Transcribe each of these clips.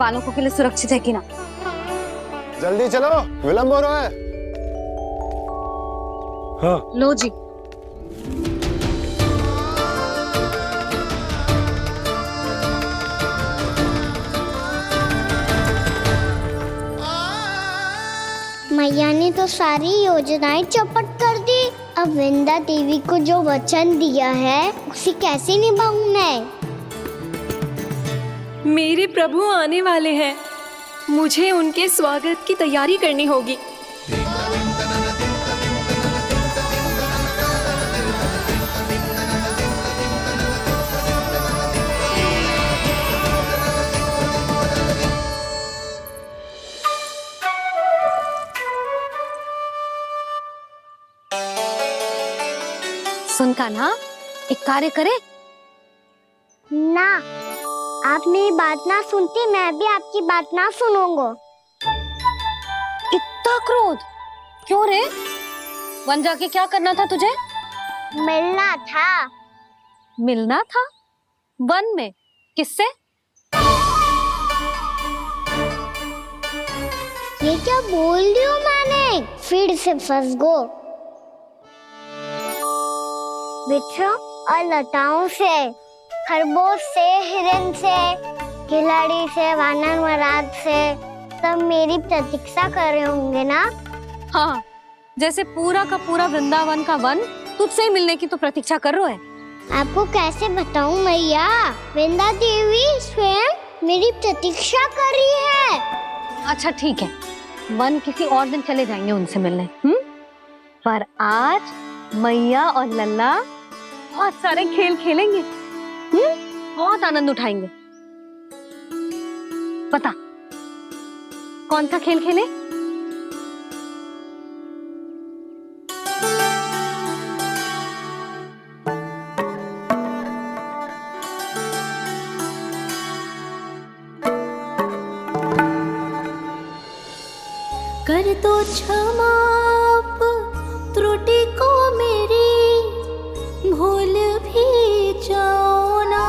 बालकों के लिए सुरक्षित है कि ना। जल्दी चलो, विलंब हो रहा है। हाँ। लो जी। मैया ने तो सारी योजनाएं चौपट कर दी। अब विंदा देवी को जो वचन दिया है उसे कैसे निभाऊं मैं? मेरे प्रभु आने वाले हैं, मुझे उनके स्वागत की तैयारी करनी होगी। सुन कान्हा, एक कार्य करे ना, आप मेरी बात ना सुनती, मैं भी आपकी बात ना सुनूंगा। इतना क्रोध क्यों रे? वन जाके क्या करना था तुझे? मिलना था। मिलना था? वन में किससे? ये क्या बोल रही हूँ मैंने? फिर से फंस गो। वृक्षों और लताओं से, खरगोश से, हिरन से, खिलाड़ी से, वानर महाराज से, सब मेरी प्रतीक्षा कर रहे होंगे ना? हाँ, जैसे पूरा का पूरा वृंदावन का वन तुझसे ही मिलने की तो प्रतीक्षा कर रहा है। आपको कैसे बताऊं मैया? वृंदा देवी स्वयं मेरी प्रतीक्षा कर रही है। अच्छा ठीक है, वन किसी और दिन चले जाएंगे उनसे मिलने। पर आज मैया और लल्ला बहुत सारे खेल खेलेंगे। बहुत आनंद उठाएंगे। बता कौन सा खेल खेले? कर दो क्षमा त्रुटि को मेरी, भूल भी जाओ ना।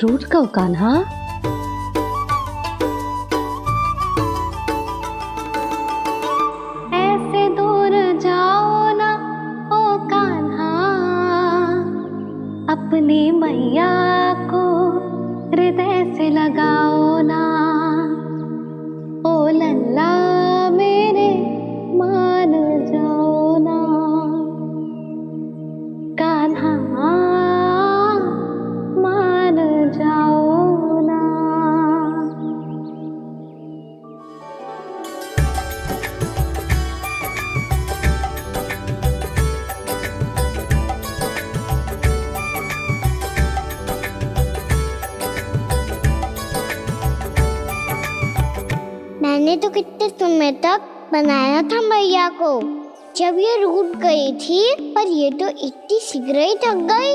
टूट गओ कान्हा? ऐसे दूर जाओ ना ओ कान्हा, अपनी मैया को हृदय से लगाओ ना। ओ लल्ला मेरे मान जाओ ना, कान्हा मान जाओ ना। मैंने तो कितने समय तक बनाया था मैया को, जब ये रूठ गई थी, पर ये तो इतनी शीघ्र ही थक गई।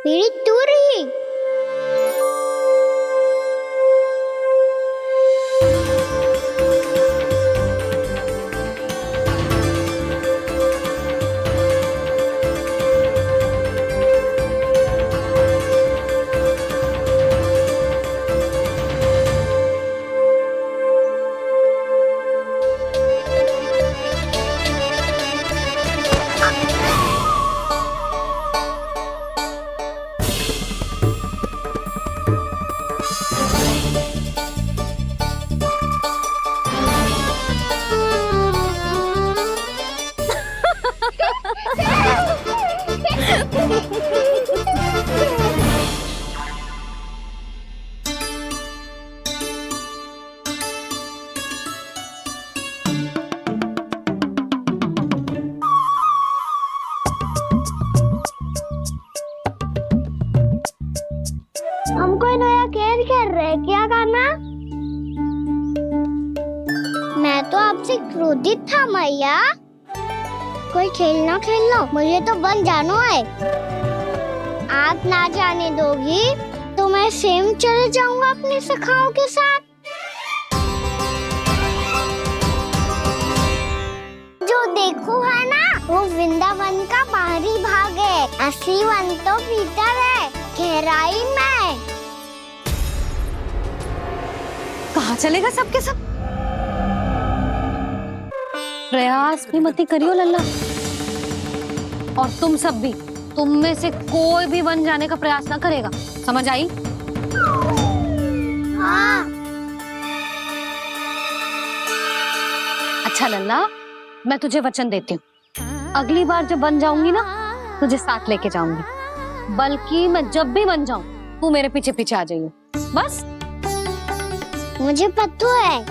मेरी दूर ही। हमको नया खेल खेल रहे, क्या करना? मैं तो आपसे क्रोधित था मैया। कोई खेलना खेल लो, मुझे तो वन जाना है। आप ना जाने दोगी तो मैं सेम चले जाऊंगा अपने सखाओं के साथ। जो देखो है ना, वो वृंदावन का बाहरी भाग है। असली वन तो भीतर है, गहराई में। कहाँ चलेगा सबके सब? प्रयास भी मत करियो लल्ला, और तुम सब भी, तुम में से कोई भी वन जाने का प्रयास ना करेगा, समझ आई? हाँ। अच्छा लल्ला, मैं तुझे वचन देती हूँ, अगली बार जब वन जाऊंगी ना, तुझे साथ लेके जाऊंगी। बल्कि मैं जब भी वन जाऊं, तू मेरे पीछे पीछे आ जाइयो, बस। मुझे पता है,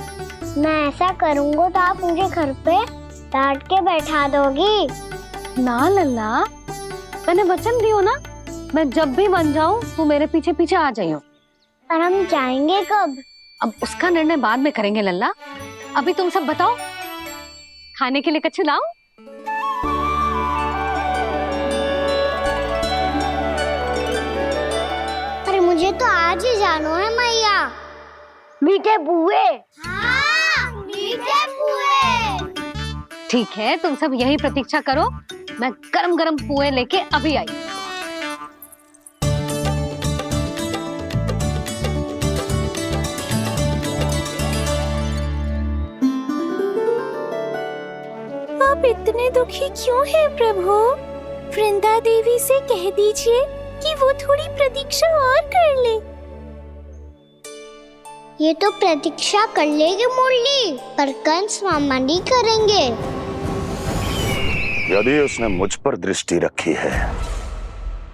मैं ऐसा करूंगा तो आप मुझे घर पे डांट के बैठा दोगी। ना लल्ला, मैंने वचन दियो ना, मैं जब भी वन जाऊं, तू मेरे पीछे पीछे आ जाइयो। पर हम जाएंगे कब? अब उसका निर्णय बाद में करेंगे लल्ला। अभी तुम सब बताओ, खाने के लिए कुछ लाऊं? अरे मुझे तो आज ही जाना है मैया। मीठे पुए। हाँ, मीठे पुए। ठीक है, तुम सब यही प्रतीक्षा करो, मैं गरम गरम पुए लेके अभी आई। आप इतने दुखी क्यों हैं प्रभु? वृंदा देवी से कह दीजिए कि वो थोड़ी प्रतीक्षा और कर ले। ये तो प्रतीक्षा कर लेगी मुरली, पर कंस मामा नहीं करेंगे। यदि उसने मुझ पर दृष्टि रखी है,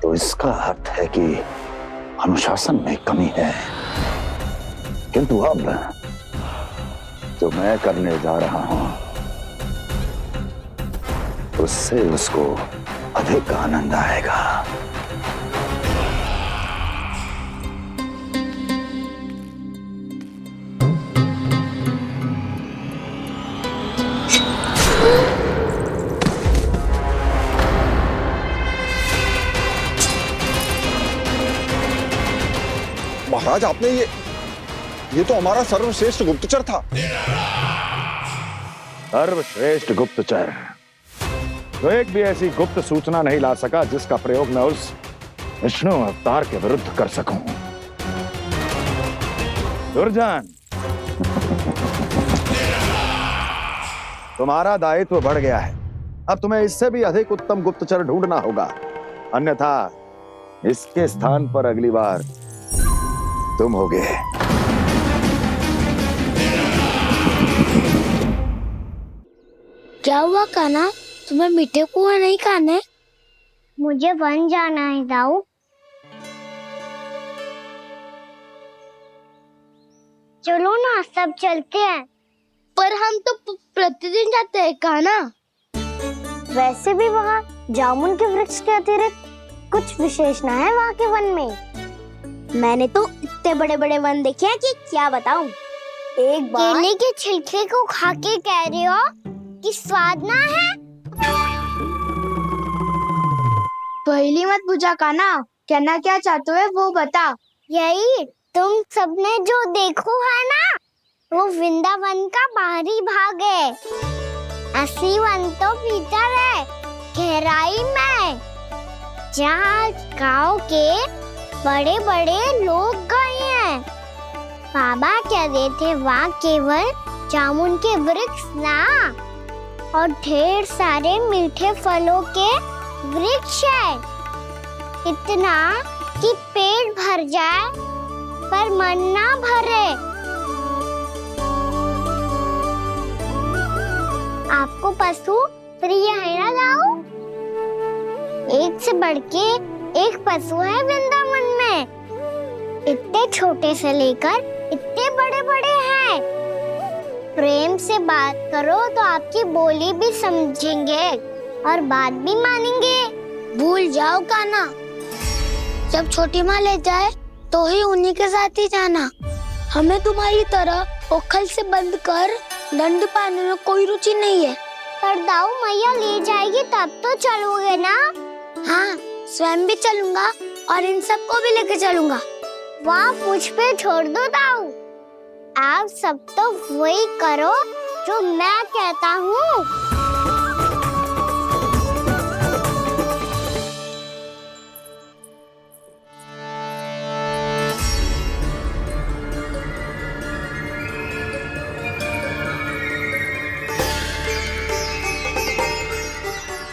तो इसका अर्थ है कि अनुशासन में कमी है। किंतु अब जो मैं करने जा रहा हूं, उससे उसको अधिक आनंद आएगा। महाराज, आपने ये तो हमारा सर्वश्रेष्ठ गुप्तचर था। सर्वश्रेष्ठ गुप्तचर तो एक भी ऐसी गुप्त सूचना नहीं ला सका जिसका प्रयोग मैं उस विष्णु अवतार के विरुद्ध कर सकूं। दुर्जन, तुम्हारा दायित्व बढ़ गया है। अब तुम्हें इससे भी अधिक उत्तम गुप्तचर ढूंढना होगा, अन्यथा इसके स्थान पर अगली बार तुम होगे। क्या हुआ कान्हा, तुम्हें मीठे पुआ नहीं खाने? मुझे वन जाना है दाऊ। चलो ना, सब चलते हैं। पर हम तो प्रतिदिन जाते हैं कान्हा। वैसे भी वहाँ जामुन के वृक्ष के अतिरिक्त कुछ विशेष ना है वहाँ के वन में। मैंने तो इतने बड़े बड़े वन देखे हैं कि क्या बताऊं। एक बार केले के छिलके को खा के कह रहे हो कि स्वाद ना है? पहली मत बुझा कान्हा, कहना क्या चाहते हो वो बता। यही तुम सबने जो देखो है ना, वो वृंदावन का बाहरी भाग है। असली वन तो भीतर है, गहराई में, जहाँ गाँव के बड़े बड़े लोग गए हैं। बाबा कहते थे वहाँ केवल जामुन के वृक्ष ना, और ढेर सारे मीठे फलों के वृक्ष है। इतना कि पेट भर जाए पर मन ना भरे। आपको पशु प्रिय है ना दाऊ? एक से बढ़ के एक पशु है वृंदावन में। इतने छोटे से लेकर इतने बड़े बड़े हैं। प्रेम से बात करो तो आपकी बोली भी समझेंगे और बात भी मानेंगे। भूल जाओ कान्हा, जब छोटी माँ ले जाए तो ही उन्हीं के साथ ही जाना। हमें तुम्हारी तरह ओखल से बंद कर दंड पाने में कोई रुचि नहीं है। पर दाऊ मैया ले जाएगी तब तो चलोगे ना? हाँ, स्वयं भी चलूंगा और इन सबको भी लेके चलूंगा। वाह, मुझ पे छोड़ दो दाऊ। आप सब तो वही करो जो मैं कहता हूँ।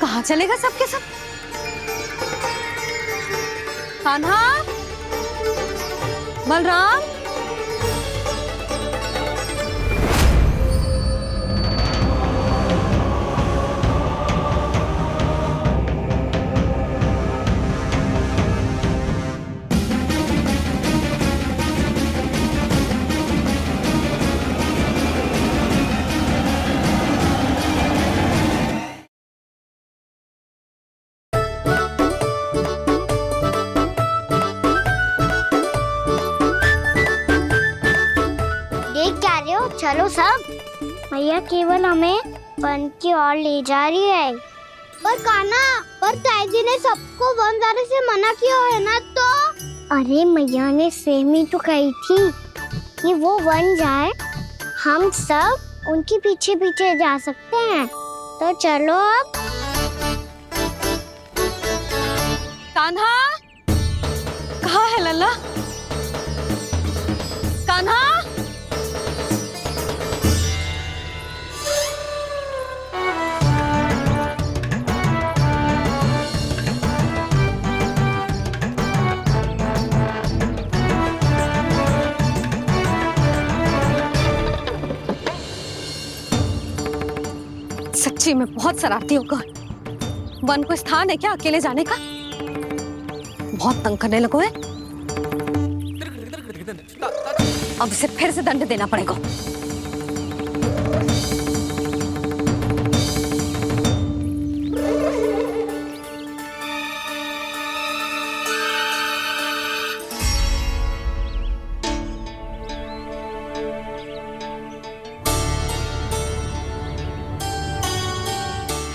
कहाँ चलेगा सबके सब? कान्हा, बलराम, चलो सब। मैया केवल हमें वन की ओर ले जा रही है। पर कान्हा, पर ताईजी ने सबको वन जाने से मना किया है ना तो? अरे मैया ने सेम ही तो कही थी कि वो वन जाए, हम सब उनके पीछे पीछे जा सकते हैं। तो चलो अब। कान्हा, कहाँ है लल्ला? कान्हा, सच्ची में बहुत शरारती होगा। वन को स्थान है क्या अकेले जाने का? बहुत तंग करने लगो है। अब इसे फिर से दंड देना पड़ेगा।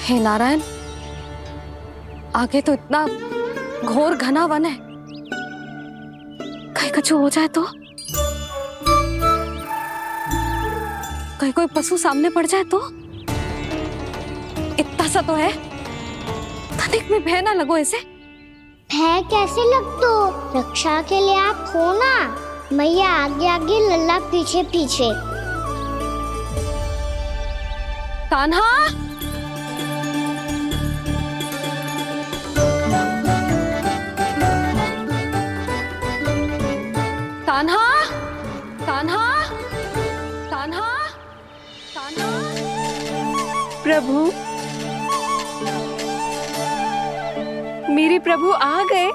हे नारायण, आगे तो इतना घोर घना वन है, कहीं कुछ हो जाए तो? कहीं कोई पशु सामने पड़ जाए तो? इतना सा तो है, तनिक भी भय ना लगो इसे। भय कैसे लग तो? रक्षा के लिए आप हो ना। मैया आगे आगे, लल्ला पीछे पीछे। कान्हा, कान्हा, कान्हा, कान्हा, कान्हा। प्रभु, मेरे प्रभु आ गए।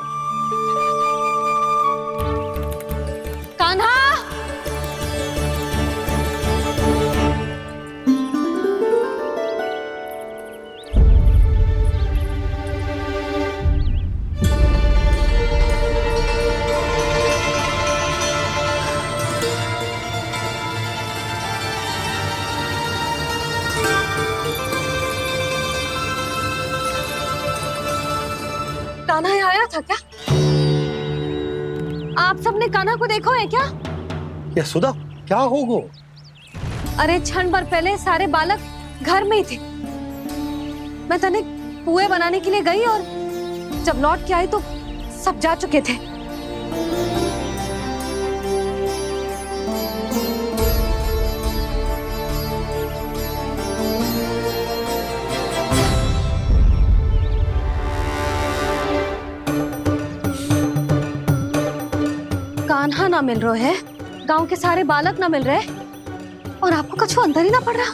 कान्हा, कान्हा यहाँ आया था क्या? आप सबने कान्हा को देखो है क्या? यशोदा, क्या हो गो? अरे क्षण भर पहले सारे बालक घर में ही थे। मैं तनिक पुए बनाने के लिए गई और जब लौट के आई तो सब जा चुके थे। कान्हा ना मिल रहे है, गांव के सारे बालक ना मिल रहे, और आपको कुछ अंदर ही ना पड़ रहा।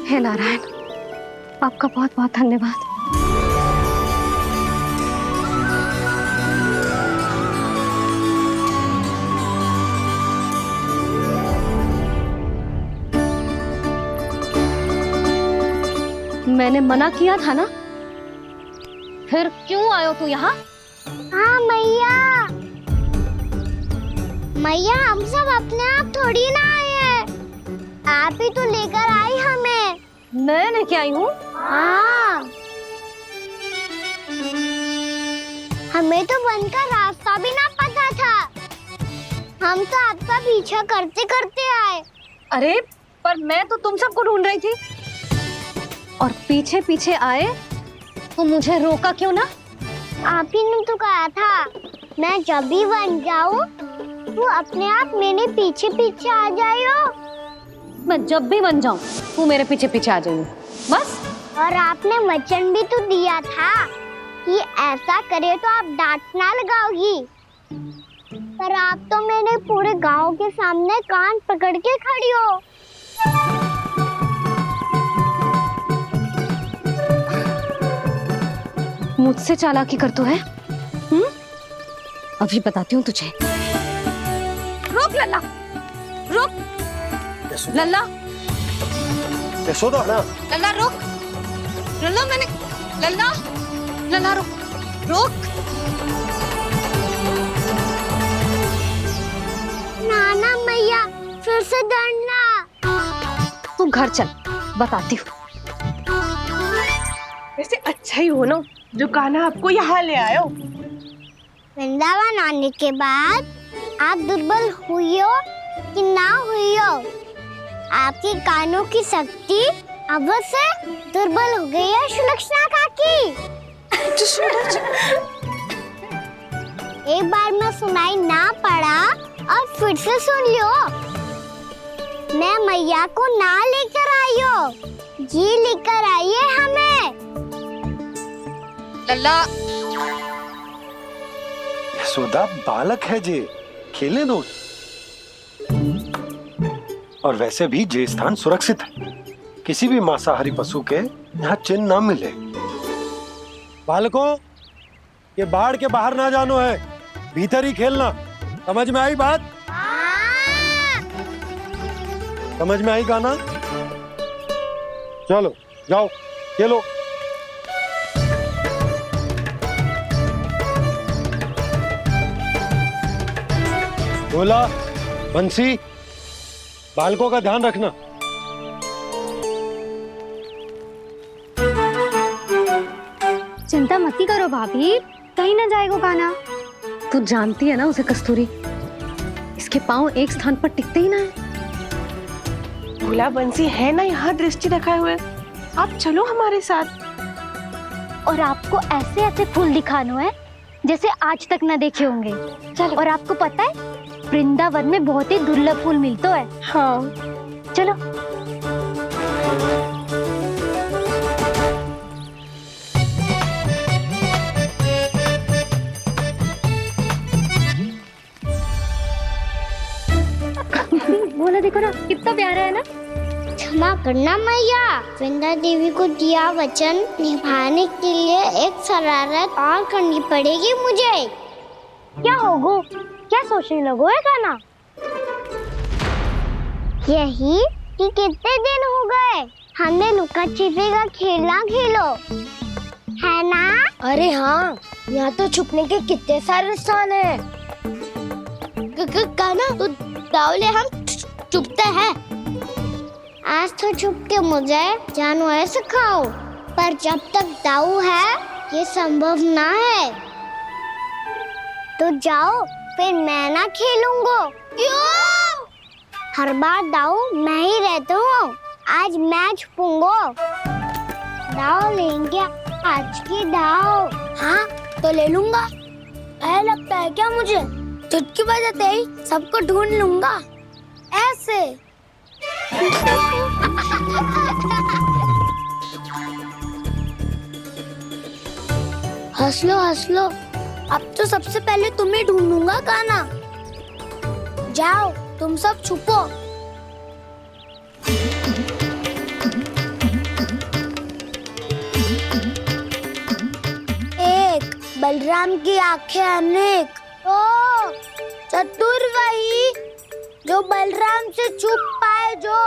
हे नारायण, आपका बहुत बहुत धन्यवाद। मैंने मना किया था ना, फिर क्यों आयो तू यहाँ? हाँ मैया, मैया हम सब अपने आप थोड़ी ना आए हैं, आप ही तो लेकर आई हमें। मैं लेके आई हूँ? हाँ, हमें तो वन का रास्ता भी ना पता था, हम तो आपका पीछा करते करते आए। अरे पर मैं तो तुम सबको ढूंढ रही थी, और पीछे पीछे आए तो मुझे रोका क्यों ना? आप ही ने तो कहा था मैं जब भी बन जाऊं तू अपने आप मेरे पीछे पीछे आ जाइयो। मैं जब भी बन जाऊं तू मेरे पीछे पीछे आ जाइयो, बस। और आपने वचन भी तो दिया था कि ऐसा करे तो आप डांट ना लगाओगी, पर आप तो मेरे पूरे गांव के सामने कान पकड़ के खड़ी हो। मुझसे चालाकी कर तो है? अभी बताती हूँ तुझे। रुक लल्ला, रुक लल्ला, यशोदा ना, लल्ला रुक, लल्ला मैंने, लल्ला, लल्ला रुक, रुक। नाना मैया फिर से डरना। तू घर चल, बताती हूँ। वैसे अच्छा ही हो ना जो कान्हा आपको यहाँ ले आयो। वृंदावन आने के बाद आप दुर्बल हुई हो कि ना हुई हो, आपके कानों की शक्ति अब से दुर्बल हो गई है सुलक्षणा काकी। एक बार में सुनाई ना पड़ा और फिर से सुन लियो। मैं मैया को ना लेकर आई हो, जी लेकर आई है हमें। लल्ला, यशोदा बालक है जे, खेलने दो। और वैसे भी जे स्थान सुरक्षित है, किसी भी मांसाहारी पशु के यहाँ चिन्ह ना मिले। बालकों, ये बाढ़ के बाहर ना जानो है, भीतर ही खेलना। समझ में आई बात? समझ में आई गाना? चलो जाओ खेलो। बोला बंसी, बालकों का ध्यान रखना। चिंता मत करो भाभी, कहीं ना जाएगा कान्हा। तू जानती है ना उसे कस्तूरी, इसके पांव एक स्थान पर टिकते ही ना है। भोला बंसी है ना यहाँ दृष्टि रखाए हुए, आप चलो हमारे साथ। और आपको ऐसे ऐसे फूल दिखानो है जैसे आज तक ना देखे होंगे। चलो। और आपको पता है वृंदावन में बहुत ही दुर्लभ फूल मिलते हैं। हाँ चलो। बोला देखो ना कितना प्यारा है ना। क्षमा करना मैया, वृंदा देवी को दिया वचन निभाने के लिए एक शरारत और करनी पड़ेगी मुझे। क्या होगो? क्या सोचने लगो है गाना? यही कि कितने दिन हो गए हमने लुका छिपी का खेलना खेलो, है ना? अरे हाँ, यहाँ तो छुपने के कितने सारे स्थान है। गाना तो दावले हम छुपते हैं। आज तो छुप के मुझे जानवर सिखाओ, पर जब तक दाऊ है ये संभव ना है। तो जाओ, फिर मैं ना खेलूंगा। क्यों? हर बार दाऊ मैं ही रहता हूँ, आज मैं छुपूंगा। दाऊ लेंगे आज की दाऊ। हाँ तो ले लूंगा। ऐसा लगता है क्या मुझे? चुटकी बजाते ही सबको ढूंढ लूंगा ऐसे। हंस लो, अब तो सबसे पहले तुम्हें ढूंढूंगा गाना। जाओ तुम सब छुपो। एक बलराम की आंखें अनेक। ओ चतुर वही जो बलराम से छुप पाए। जो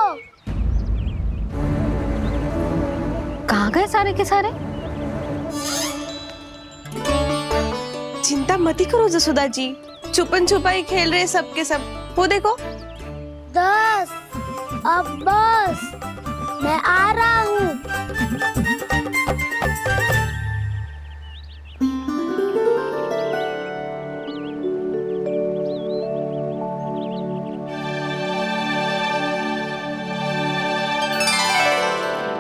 कहाँ गए सारे के सारे? चिंता मत ही करो जसोदा जी, छुपन छुपाई खेल रहे सब के सब। वो देखो। 10 अब बस, मैं आ रहा हूँ।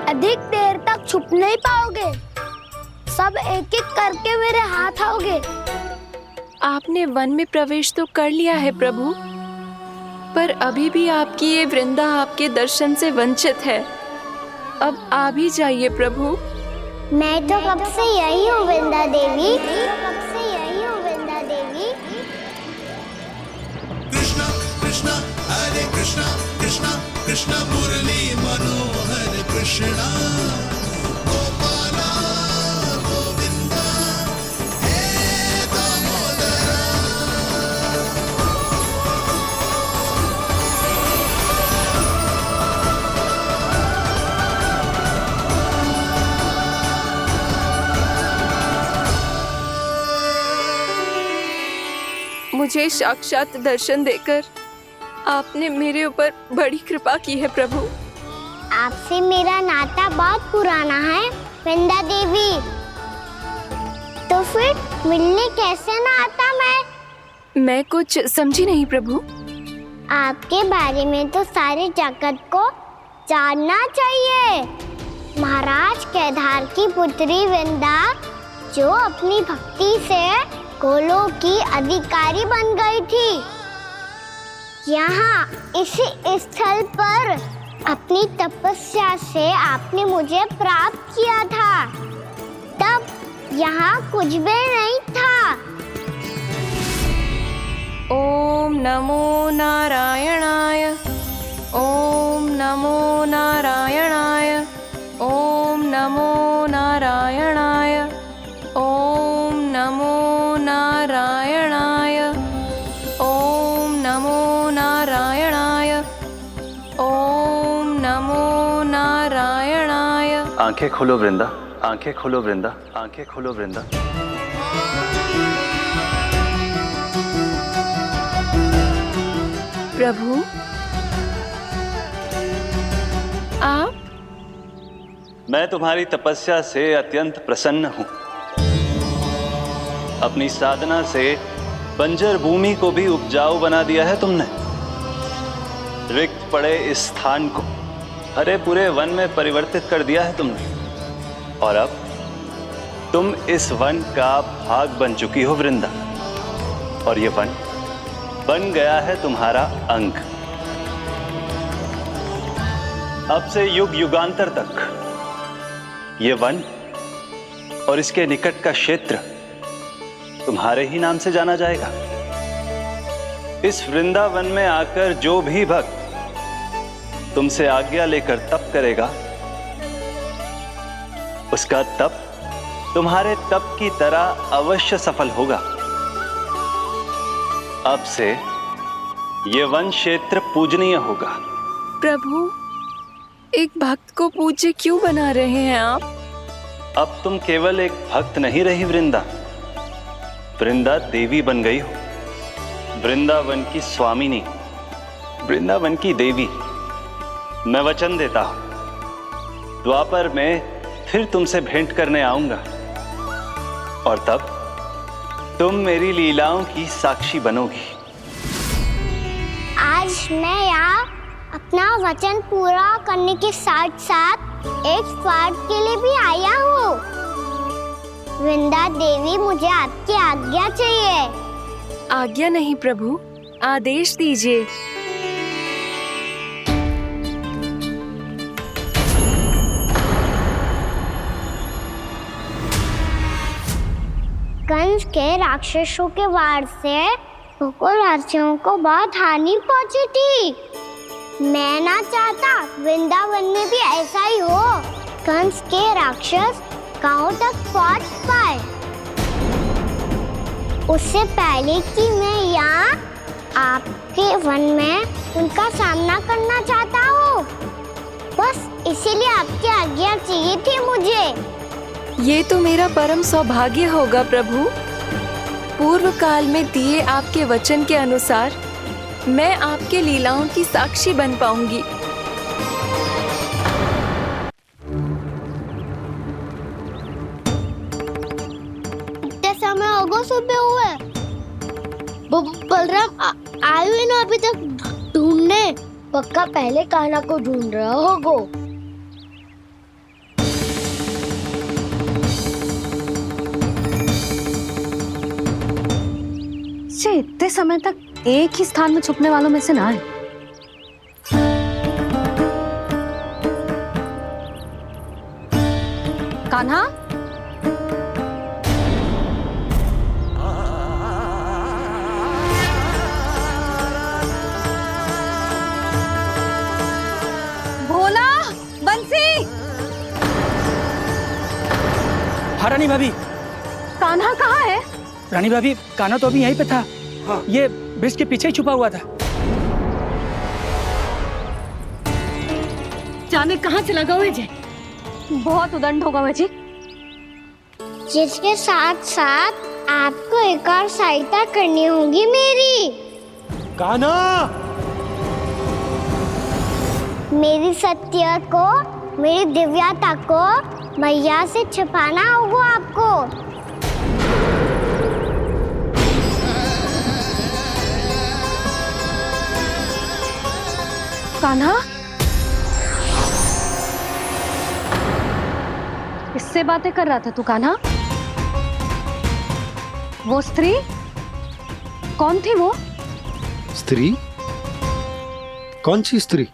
अधिक देर तक छुप नहीं पाओगे, सब एक एक करके मेरे हाथ आओगे। आपने वन में प्रवेश तो कर लिया है प्रभु, पर अभी भी आपकी ये वृंदा आपके दर्शन से वंचित है। अब आ भी जाइए प्रभु। मैं तो कब से यही हूँ वृंदा देवी, कब से यही हूँ वृंदा देवी। कृष्णा कृष्णा हरे कृष्णा कृष्णा कृष्णा मुरली मनोहर कृष्णा गोपाला गोविंदा हे दामोदरा। मुझे साक्षात दर्शन देकर आपने मेरे ऊपर बड़ी कृपा की है प्रभु। आपसे मेरा नाता बहुत पुराना है वृंदा देवी, तो फिर मिलने कैसे ना आता मैं कुछ समझी नहीं प्रभु। आपके बारे में तो सारे जगत को जानना चाहिए। महाराज केदार की पुत्री वृंदा, जो अपनी भक्ति से गोलोक की अधिकारी बन गई थी, यहाँ इसी स्थल पर अपनी तपस्या से आपने मुझे प्राप्त किया था। तब यहाँ कुछ भी नहीं था। ओम नमो नारायणाय, ओम नमो नारायणाय, ओम नमो नारायणाय, ओम नमो नारायणाय, ओम नमो नारायणाय, ओम नमो नारायणाय। आंखें खोलो वृंदा, आंखें खोलो वृंदा, आंखें खोलो वृंदा। प्रभु आप? मैं तुम्हारी तपस्या से अत्यंत प्रसन्न हूं। अपनी साधना से बंजर भूमि को भी उपजाऊ बना दिया है तुमने। रिक्त पड़े इस स्थान को हरे पूरे वन में परिवर्तित कर दिया है तुमने, और अब तुम इस वन का भाग बन चुकी हो वृंदा, और ये वन बन गया है तुम्हारा अंग। अब से युग युगांतर तक ये वन और इसके निकट का क्षेत्र तुम्हारे ही नाम से जाना जाएगा। इस वृंदावन में आकर जो भी भक्त तुमसे आज्ञा लेकर तप करेगा, उसका तप तुम्हारे तप की तरह अवश्य सफल होगा। अब से ये वन क्षेत्र पूजनीय होगा। प्रभु, एक भक्त को पूज्य क्यों बना रहे हैं आप? अब तुम केवल एक भक्त नहीं रही वृंदा, वृंदा देवी बन गई हो। वृंदावन की स्वामिनी, वृंदावन की देवी। मैं वचन देता हूं, द्वापर में फिर तुमसे भेंट करने आऊंगा, और तब तुम मेरी लीलाओं की साक्षी बनोगी। आज मैं यहाँ अपना वचन पूरा करने के साथ साथ एक स्वार्थ के लिए भी आया हूँ। वृंदा देवी, मुझे आपकी आज्ञा चाहिए। आज्ञा नहीं प्रभु, आदेश दीजिए। कंस के राक्षसों के वार से गोकुलवासियों को बहुत हानि पहुंची थी। मैं ना चाहता वृंदावन में भी ऐसा ही हो। कंस के राक्षस गांव तक पहुंच पाए, उससे पहले कि मैं यहाँ आपके वन में उनका सामना करना चाहता हूँ। बस इसीलिए आपकी आज्ञा चाहिए थी मुझे। ये तो मेरा परम सौभाग्य होगा प्रभु। पूर्व काल में दिए आपके वचन के अनुसार मैं आपके लीलाओं की साक्षी बन पाऊंगी। इतने समय होगा सुबह हुए, बलराम आए हुए ना अभी तक ढूंढने। पक्का पहले कान्हा को ढूंढ रहा होगा। इतने समय तक एक ही स्थान में छुपने वालों में से ना है। कान्हा, भोला, बंसी। हाँ रानी भाभी। कान्हा कहाँ है? रानी भाभी, कान्हा तो अभी यहीं पे था। हाँ। ये ब्रिज के पीछे ही छुपा हुआ था। जाने कहाँ चला गया है? बहुत उदंड होगा वजी। जिसके साथ साथ आपको एक और सहायता करनी होगी मेरी। कान्हा, मेरी सत्य को, मेरी दिव्यता को मैया से छिपाना होगा आपको। कान्हा, किससे बातें कर रहा था तू कान्हा? वो स्त्री कौन थी? वो स्त्री? कौन सी स्त्री?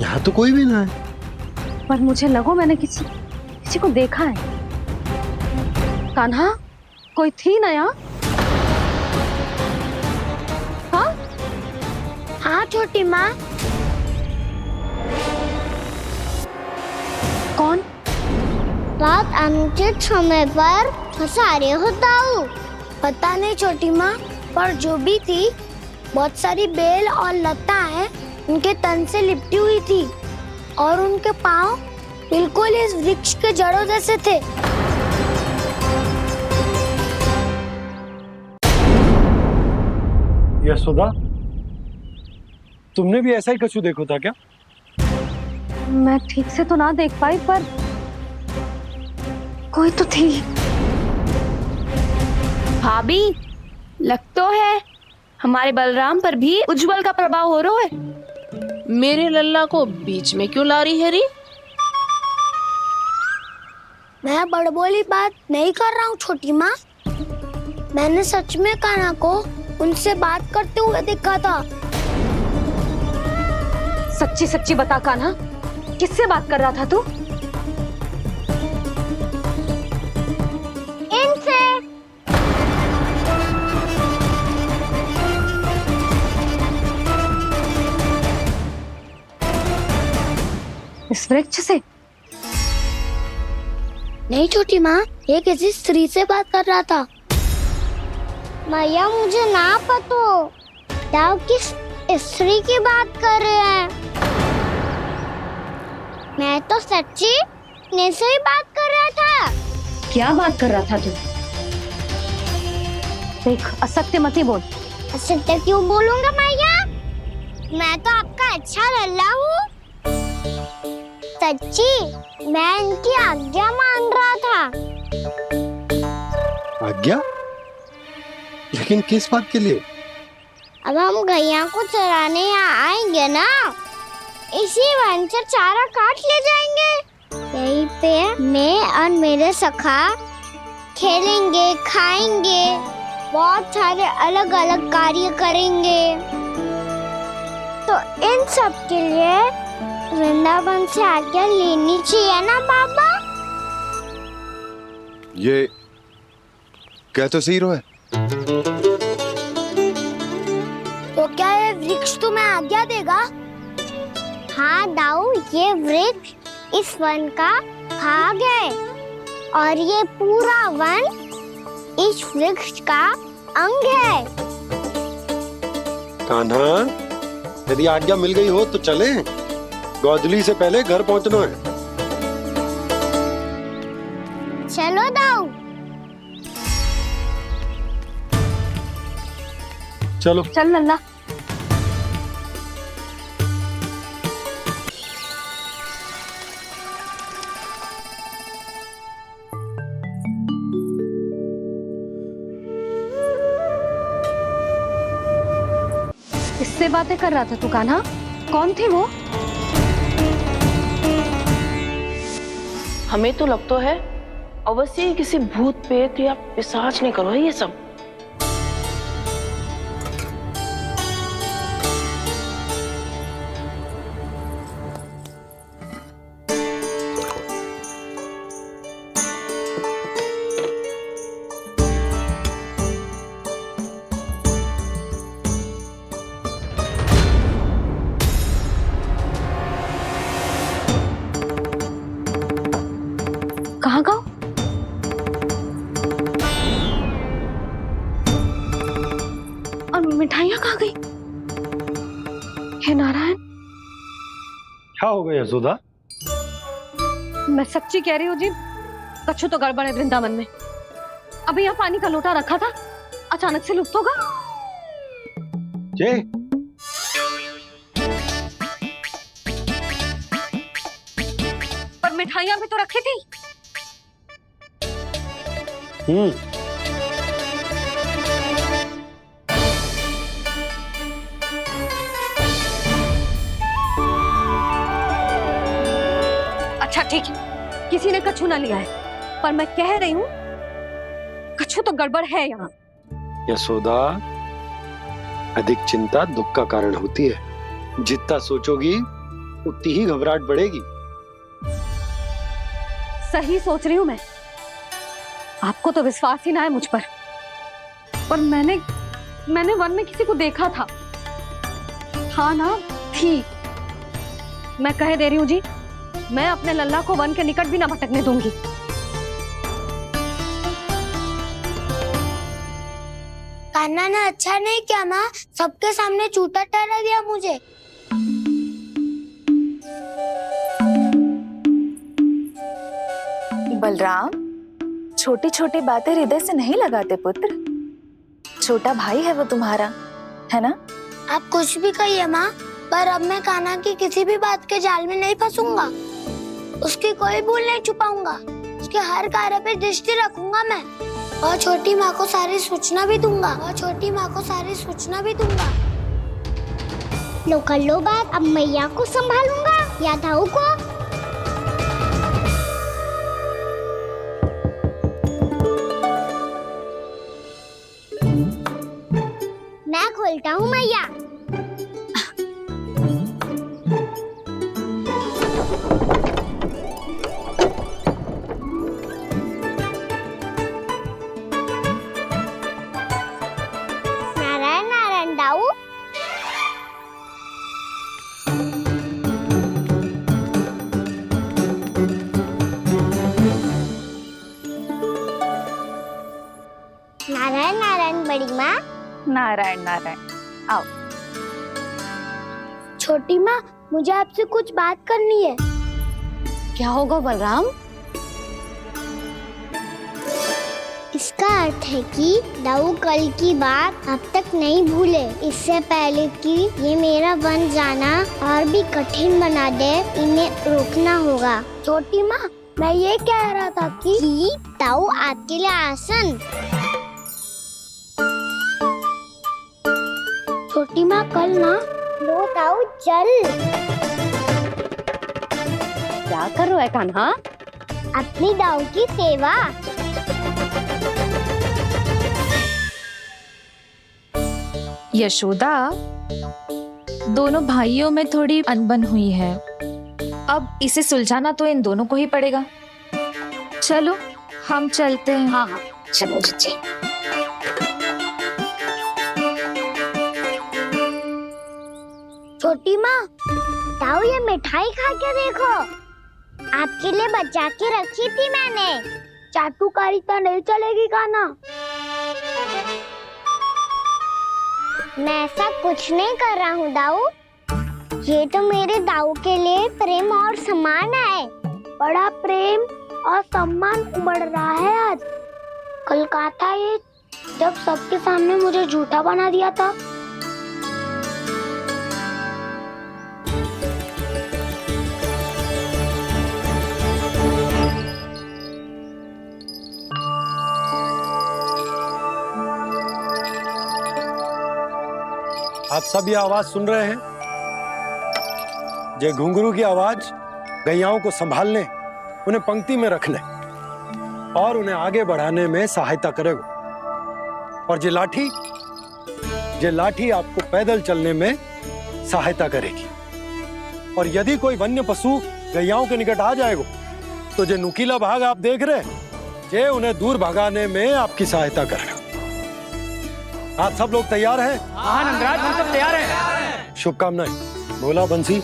यहाँ तो कोई भी ना है। पर मुझे लगो मैंने किसी को देखा है। कान्हा, कोई थी ना यहाँ? हाँ? हाँ छोटी माँ। कौन? रात अनुचित समय पर फंसारे होता हूँ। पता नहीं छोटी माँ, पर जो भी थी बहुत सारी बेल और लताएं उनके तन से लिपटी हुई थी और उनके पाँव बिल्कुल इस वृक्ष के जड़ों जैसे थे। यशोदा, तुमने भी ऐसा ही कछु देखो था क्या? मैं ठीक से तो ना देख पाई, पर कोई तो थी। भाभी, लग तो है हमारे बलराम पर भी उज्जवल का प्रभाव हो रहा है। मेरे लल्ला को बीच में क्यों ला रही है री? मैं बड़बोली बात नहीं कर रहा हूँ छोटी माँ। मैंने सच में कान्हा को उनसे बात करते हुए देखा था। सच्ची सच्ची बता कान्हा, किससे बात कर रहा था तू? इनसे। इस वृक्ष से? नहीं छोटी माँ, ये किसी स्त्री से बात कर रहा था। मैया मुझे ना पतो आप किस स्त्री की बात कर रहे हैं। मैं तो सच्ची ने से ही बात कर रहा था। क्या बात कर रहा था तू? देख, असत्य मत ही बोल। असत्य क्यों बोलूंगा मैया? मैं तो आपका अच्छा लल्ला हूँ। सच्ची मैं इनकी आज्ञा मान रहा था। आज्ञा? लेकिन किस बात के लिए? अब हम गैया को चराने यहाँ आएंगे ना, इसी वन से चारा काट ले जाएंगे। यहीं पे मैं और मेरे सखा खेलेंगे, खाएंगे, बहुत सारे अलग अलग कार्य करेंगे। तो इन सब के लिए वृंदावन से आज्ञा लेनी चाहिए ना बाबा? ये क्या तो सही रो है। तो क्या ये वृक्ष तुम्हें आज्ञा देगा? हाँ दाऊ, ये वृक्ष इस वन का भाग है और ये पूरा वन इस वृक्ष का अंग है। कान्हा, यदि आज्ञा मिल गई हो तो चले। गोधूली से पहले घर पहुंचना है। चलो दाऊ। चलो चल लल्ला। किससे बातें कर रहा था तू कान्हा? कौन थी वो? हमें तो लगता है अवश्य ही किसी भूत प्रेत या पिशाच ने करो है ये सब। कहाँ गाँव? और मिठाइयाँ कहाँ गई? हे नारायण, क्या हो गया यशोदा? मैं सच्ची कह रही हूँ जी, कछु तो गड़बड़ है वृंदावन में। अभी यहाँ पानी का लोटा रखा था, अचानक से लुप्त होगा। जय, पर मिठाइयाँ भी तो रखी थी। अच्छा ठीक है, किसी ने कछु ना लिया है, पर मैं कह रही हूँ कछु तो गड़बड़ है यहाँ। यशोदा, अधिक चिंता दुख का कारण होती है। जितना सोचोगी उतनी ही घबराहट बढ़ेगी। सही सोच रही हूँ मैं। आपको तो विश्वास ही ना है मुझ पर मैंने वन में किसी को देखा था। हाँ ना, थी। मैं कह दे रही हूँ जी, मैं अपने लल्ला को वन के निकट भी ना भटकने दूंगी। कान्हा ने अच्छा नहीं किया माँ, सबके सामने चूता ठहरा दिया मुझे। बलराम, छोटी छोटी बातें हृदय से नहीं लगाते पुत्र। छोटा भाई है वो तुम्हारा, है ना? आप कुछ भी कहिए माँ, पर अब मैं कान्हा की किसी भी बात के जाल में नहीं फंसूंगा। उसकी कोई भूल नहीं छुपाऊंगा। उसके हर कार्य पे दृष्टि रखूंगा मैं, और छोटी माँ को सारी सूचना भी दूंगा। लो कर लो बात, अब मैया को संभालूंगा या दाऊ को। मैं खोलता हूँ मैया। नारायण नारायण दाऊ। नारायण नारायण बड़ी माँ। नारायण नारायण, आओ। छोटी माँ, मुझे आपसे कुछ बात करनी है। क्या होगा बलराम? इसका अर्थ है कि दाऊ कल की बात अब तक नहीं भूले। इससे पहले कि ये मेरा वन जाना और भी कठिन बना दे, इन्हें रोकना होगा। छोटी माँ, मैं ये कह रहा था कि दाऊ आपके लिए आसन। छोटी माँ, कल ना लो दाऊ चल। क्या कर रहा है कान्हा? अपनी दाऊ की सेवा। यशोदा, दोनों भाइयों में थोड़ी अनबन हुई है। अब इसे सुलझाना तो इन दोनों को ही पड़ेगा। चलो हम चलते हैं। हाँ हाँ, चलो जी। छोटी माँ, दाऊ ये मिठाई खा के देखो। आपके लिए बचा के रखी थी मैंने। चाटुकारिता नहीं चलेगी कान्हा। मैं ऐसा कुछ नहीं कर रहा हूँ दाऊ। ये तो मेरे दाऊ के लिए प्रेम और सम्मान है। बड़ा प्रेम और सम्मान उमड़ रहा है आज। कल कहा था ये जब सबके सामने मुझे झूठा बना दिया था। आप सब ये आवाज सुन रहे हैं? ये घुंघरू की आवाज गैयाओं को संभालने, उन्हें पंक्ति में रखने और उन्हें आगे बढ़ाने में सहायता करेगा। और ये लाठी आपको पैदल चलने में सहायता करेगी। और यदि कोई वन्य पशु गैयाओं के निकट आ जाएगा तो जो नुकीला भाग आप देख रहे हैं, ये उन्हें दूर भगाने में आपकी सहायता करेगा। आप सब लोग तैयार हैं? हाँ नंदराज, हम सब तैयार हैं। शुभकामनाएं। बोला बंसी।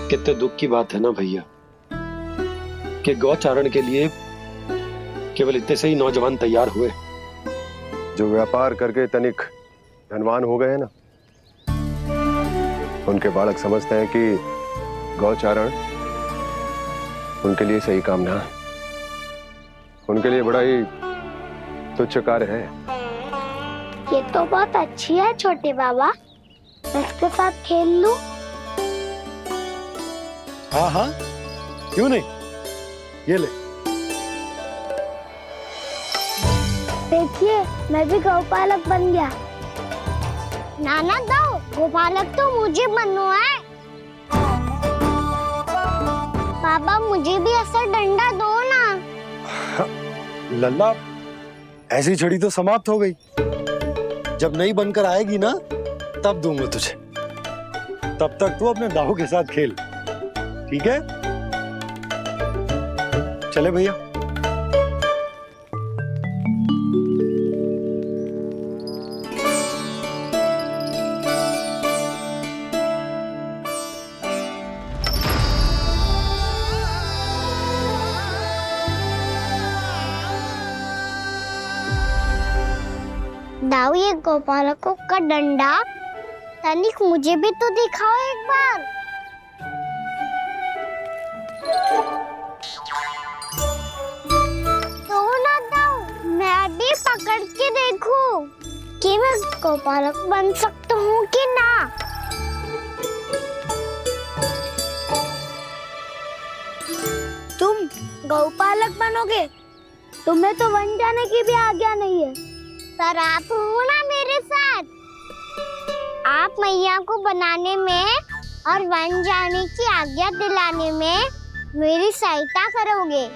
कितने दुख की बात है ना भैया कि गौचारण के लिए केवल इतने से ही नौजवान तैयार हुए। जो व्यापार करके तनिक धनवान हो गए ना, उनके बालक समझते हैं कि गौचारण उनके लिए सही काम ना है। उनके लिए बड़ा ही तुच्छ कार्य है। ये तो बहुत अच्छी है छोटे बाबा, इसके साथ खेल लूं? हाँ हाँ, क्यों नहीं, ये ले। देखिए मैं भी गौपालक बन गया। नाना दो, गौपालक तो मुझे बनना है। बाबा मुझे भी ऐसा डंडा दो ना। लल्ला, ऐसी छड़ी तो समाप्त हो गई। जब नई बनकर आएगी ना तब दूंगा तुझे। तब तक तू अपने दाऊ के साथ खेल, ठीक है? चले भैया। दाऊ, ये गोपालकों का डंडा तनिक मुझे भी तो दिखाओ एक बार। तो ना दाऊ, मैं भी पकड़ के देखूं कि मैं गोपालक बन सकता हूँ कि ना। तुम गौपालक बनोगे? तुम्हें तो वन जाने की भी आज्ञा नहीं है। पर आप हो ना मेरे साथ। आप मैया को बनाने में और वन जाने की आज्ञा दिलाने में मेरी सहायता करोगे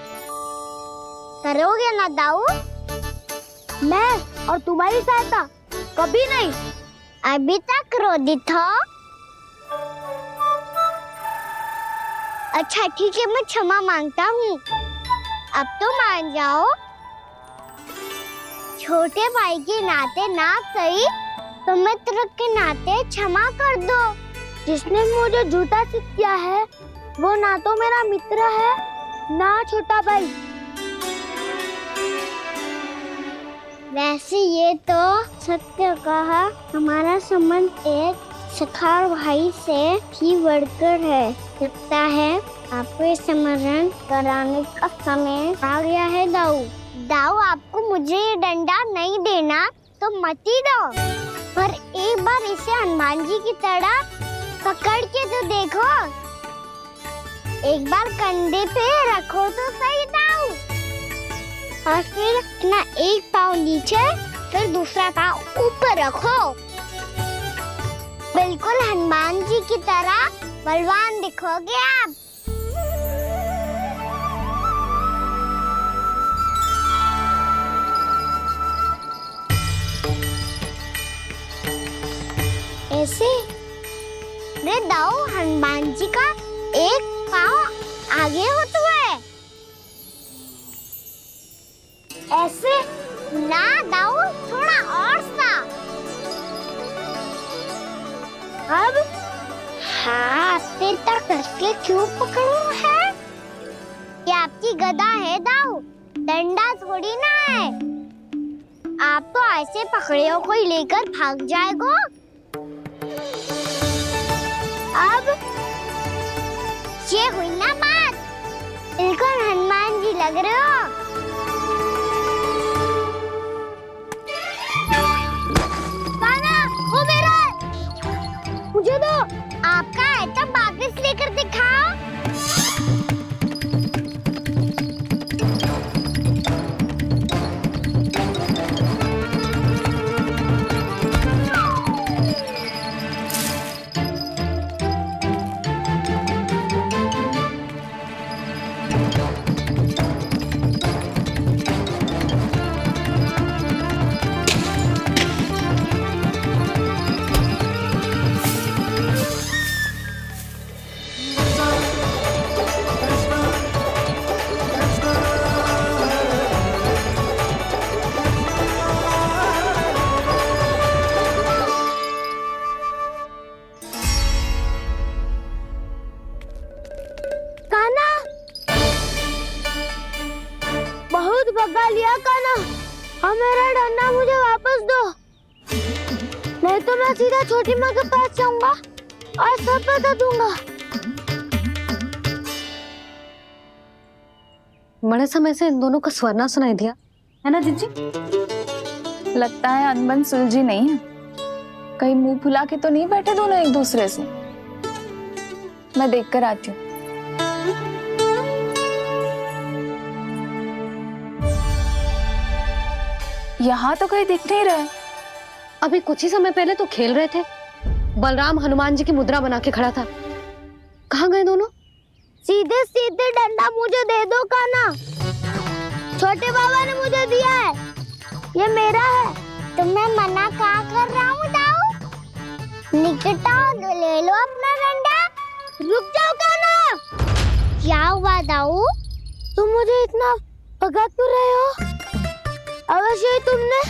ना दाऊ? मैं और तुम्हारी सहायता कभी नहीं। अभी तक क्रोधित हो? अच्छा ठीक है, मैं क्षमा मांगता हूँ। अब तो मान जाओ। छोटे भाई के नाते ना सही तो मित्र के नाते क्षमा कर दो। जिसने मुझे झूठा सिद्ध किया है वो ना तो मेरा मित्र है ना छोटा भाई। वैसे ये तो सत्य कहा, हमारा संबंध एक सखा भाई से भी बढ़कर है। लगता है आपको स्मरण कराने का समय आ गया है दाऊ। दाऊ, आपको मुझे ये डंडा नहीं देना तो मत ही दो, पर एक बार इसे हनुमान जी की तरह पकड़ के तो देखो। एक बार कंधे पे रखो तो सही दाऊ, और फिर अपना एक पाँव नीचे फिर दूसरा पाँव ऊपर रखो। बिल्कुल हनुमान जी की तरह बलवान दिखोगे आप। ऐसे रे दाऊ, हनुमान जी का एक पाँव आगे होता है। ऐसे ना दाऊ, थोड़ा और सा। अब हाथ पे तक कसके क्यों पकड़ू है? ये आपकी गदा है दाऊ, डंडा थोड़ी ना है। आप तो ऐसे पकड़े हो कोई लेकर भाग जाएगा। अब ये हुई ना बात, बिल्कुल हनुमान जी लग रहे हो। कान्हा, वो मेरा है। मुझे दो। आपका है तो वापस लेकर दिखाओ। बहुत भगा लिया कान्हा, अब मेरा डंडा मुझे वापस दो, नहीं तो मैं सीधा छोटी माँ के पास जाऊंगा और सब बता दूंगा। बड़े समय से इन दोनों का स्वर ना सुनाई दिया, है ना जीजी? लगता है अनबन सुलझी नहीं है। कहीं मुंह फुला के तो नहीं बैठे दोनों एक दूसरे से। मैं देख कर आती हूँ। यहाँ तो कहीं दिख नहीं रहा। अभी कुछ ही समय पहले तो खेल रहे थे। बलराम हनुमान जी की मुद्रा बना के खड़ा था। कहाँ गए दोनों? सीधे सीधे डंडा मुझे दे दो कान्हा, छोटे बाबा ने मुझे दिया है, ये मेरा है। तुम्हें मना कहाँ कर रहा हूँ दाऊ? निकट आओ, ले लो अपना डंडा। रुक जाओ कान्हा। क्या हुआ दाऊ? तुम मुझे इतना भगा क्यों रहे हो? अवश्य ही तुमने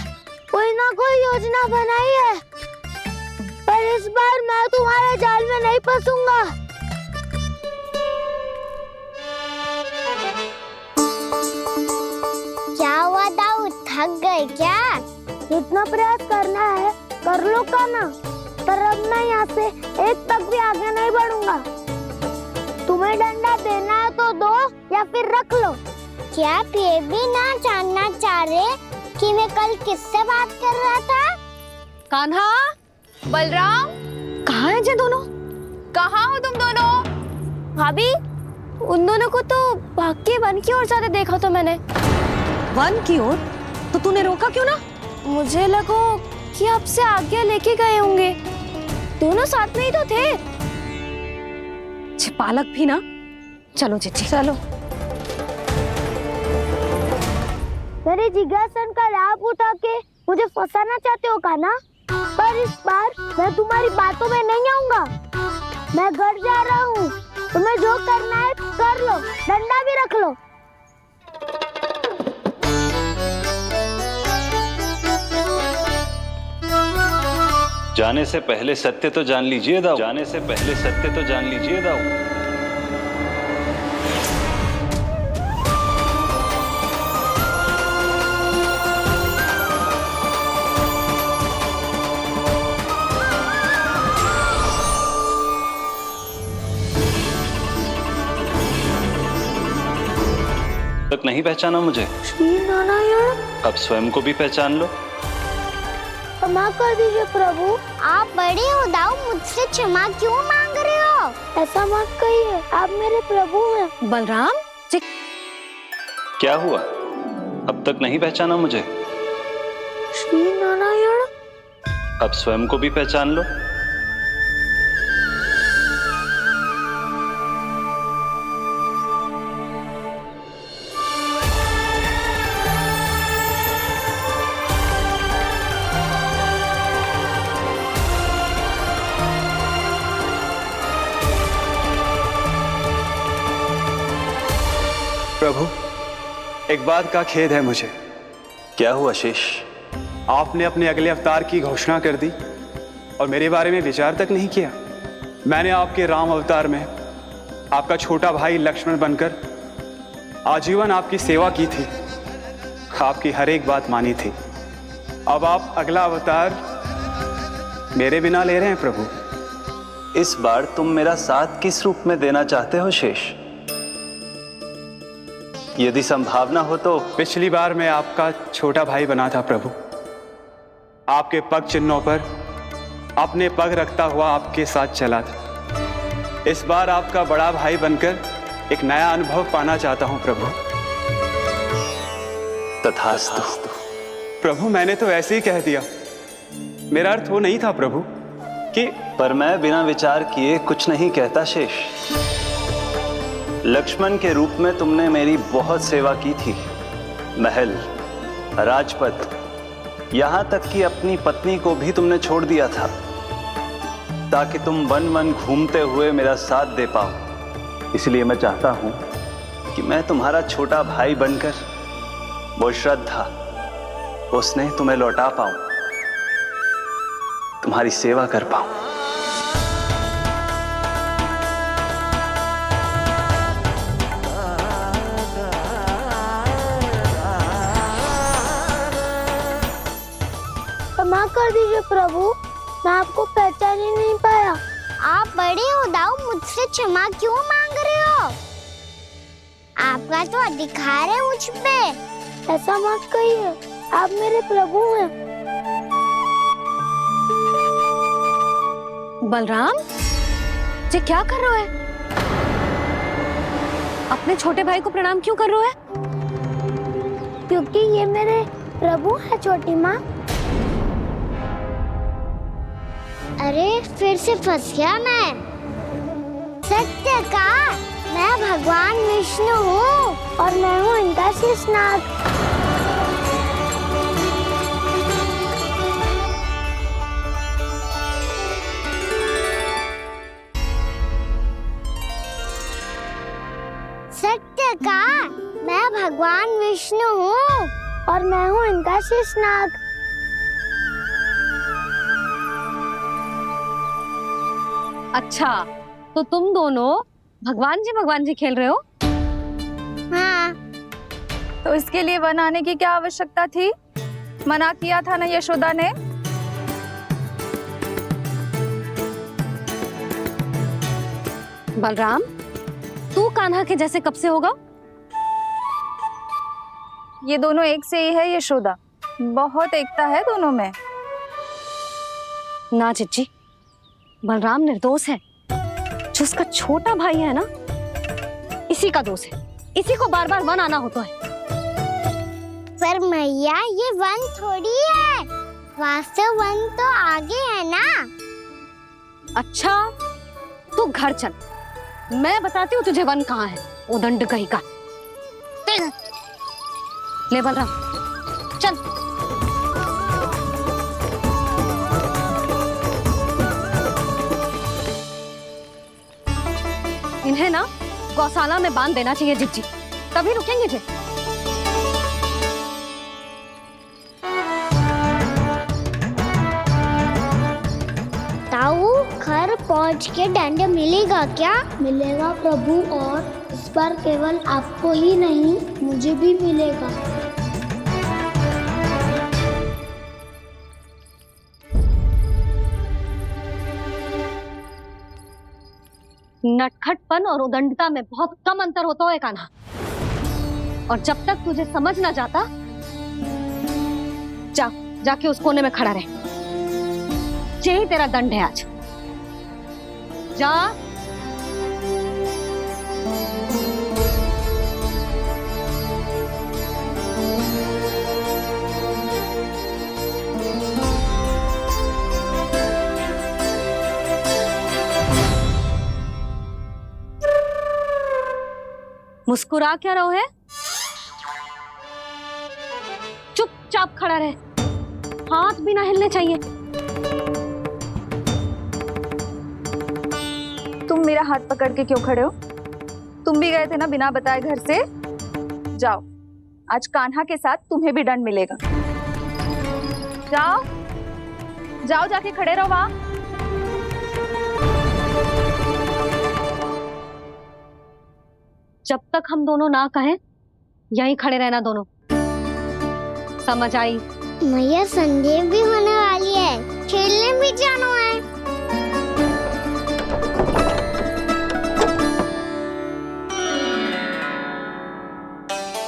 कोई ना कोई योजना बनाई है, पर इस बार मैं तुम्हारे जाल में नहीं फंसूंगा। क्या हुआ दाऊ, थक गए क्या? इतना प्रयास करना है कर लो कान्हा, पर अब मैं यहाँ से एक तक भी आगे नहीं बढ़ूंगा। तुम्हें डंडा देना है तो दो या फिर रख लो। क्या आप ये भी ना जानना चाह रहे कि मैं कल किससे बात कर रहा था? कान्हा, बलराम, कहाँ हैं ये दोनों? कहाँ हो तुम दोनों? भाभी, उन दोनों को तो भाग के वन की ओर जाते देखा तो मैंने। वन की ओर? तो तूने रोका क्यों ना? मुझे लगा कि आपसे आगे लेके गए होंगे। दोनों साथ में ही तो थे। पालक भी ना। चलो जीजी चलो। मेरे जिज्ञासन का लाभ उठा के मुझे फंसाना चाहते हो कान्हा, पर इस बार मैं तुम्हारी बातों में नहीं आऊंगा। मैं घर जा रहा हूँ, तुम्हें जो करना है कर लो, डंडा भी रख लो। जाने से पहले सत्य तो जान लीजिए दाऊ। जाने से पहले सत्य तो जान लीजिए दाऊ। तक नहीं पहचाना मुझे? श्री नारायण। अब स्वयं को भी पहचान लो। क्षमा कर दीजिए प्रभु। आप बड़े हो दाऊ, मुझसे क्षमा क्यों मांग रहे हो? ऐसा मत कहिए, आप मेरे प्रभु हैं। बलराम, क्या हुआ? अब तक नहीं पहचाना मुझे? श्री नारायण। अब स्वयं को भी पहचान लो। प्रभु, एक बात का खेद है मुझे। क्या हुआ शेष? आपने अपने अगले अवतार की घोषणा कर दी और मेरे बारे में विचार तक नहीं किया। मैंने आपके राम अवतार में आपका छोटा भाई लक्ष्मण बनकर आजीवन आपकी सेवा की थी, आपकी हर एक बात मानी थी। अब आप अगला अवतार मेरे बिना ले रहे हैं प्रभु। इस बार तुम मेरा साथ किस रूप में देना चाहते हो शेष? यदि संभावना हो तो। पिछली बार मैं आपका छोटा भाई बना था प्रभु, आपके पग चिन्हों पर अपने पग रखता हुआ आपके साथ चला था। इस बार आपका बड़ा भाई बनकर एक नया अनुभव पाना चाहता हूं प्रभु। तथास्तु। प्रभु मैंने तो ऐसे ही कह दिया, मेरा अर्थ वो नहीं था प्रभु कि। पर मैं बिना विचार किए कुछ नहीं कहता शेष। लक्ष्मण के रूप में तुमने मेरी बहुत सेवा की थी। महल, राजपथ, यहां तक कि अपनी पत्नी को भी तुमने छोड़ दिया था ताकि तुम वन वन घूमते हुए मेरा साथ दे पाओ। इसलिए मैं चाहता हूं कि मैं तुम्हारा छोटा भाई बनकर वो श्रद्धा, वो स्नेह तुम्हें लौटा पाऊं, तुम्हारी सेवा कर पाऊं। क्षमा कर दीजिए प्रभु, मैं आपको पहचान ही नहीं पाया। आप बड़े हो दाऊ, मुझसे क्षमा क्यों मांग रहे हो? आपका तो अधिकार है मुझ पे। ऐसा मत कहिए, आप मेरे प्रभु हैं। बलराम, ये क्या कर रहे हो? अपने छोटे भाई को प्रणाम क्यों कर रहे हो? क्योंकि ये मेरे प्रभु है छोटी माँ। अरे फिर से फंस गया मैं। सत्य का मैं भगवान विष्णु हूँ और मैं हूँ इनका शेषनाग। सत्य का मैं भगवान विष्णु हूँ और मैं हूँ इनका शेषनाग। अच्छा, तो तुम दोनों भगवान जी खेल रहे हो? हाँ। तो इसके लिए वन आने की क्या आवश्यकता थी? मना किया था ना यशोदा ने। बलराम, तू कान्हा के जैसे कब से होगा? ये दोनों एक से ही है यशोदा, बहुत एकता है दोनों में। ना चिच्ची, बलराम निर्दोष है। जो उसका छोटा भाई है ना, इसी का दोष है। इसी को बार बार वन आना होता है। पर मैया, ये वन थोड़ी है, वास्तव वन तो आगे है ना। अच्छा, तू घर चल, मैं बताती हूँ तुझे वन कहाँ है। उदंड कहीं का। ले बलराम, चल। इन्हें ना गौशाला में बांध देना चाहिए जिज्जी, तभी रुकेंगे जे। ताऊ, घर पहुंच के दंड मिलेगा क्या? मिलेगा प्रभु, और इस बार केवल आपको ही नहीं, मुझे भी मिलेगा। नटखटपन और उदंडता में बहुत कम अंतर होता है कान्हा, और जब तक तुझे समझ ना जाता, जाके उस कोने में खड़ा रहे। यही तेरा दंड है आज। जा। मुस्कुरा क्या रहो है? चुपचाप खड़ा रहे, हाथ भी ना हिलने चाहिए। तुम मेरा हाथ पकड़ के क्यों खड़े हो? तुम भी गए थे ना बिना बताए घर से। जाओ, आज कान्हा के साथ तुम्हें भी दंड मिलेगा। जाओ जाओ, जाके खड़े रहो वहां। जब तक हम दोनों ना कहें, यहीं खड़े रहना दोनों। समझ आई? मैया संडे भी होने वाली है, खेलने भी जाना है।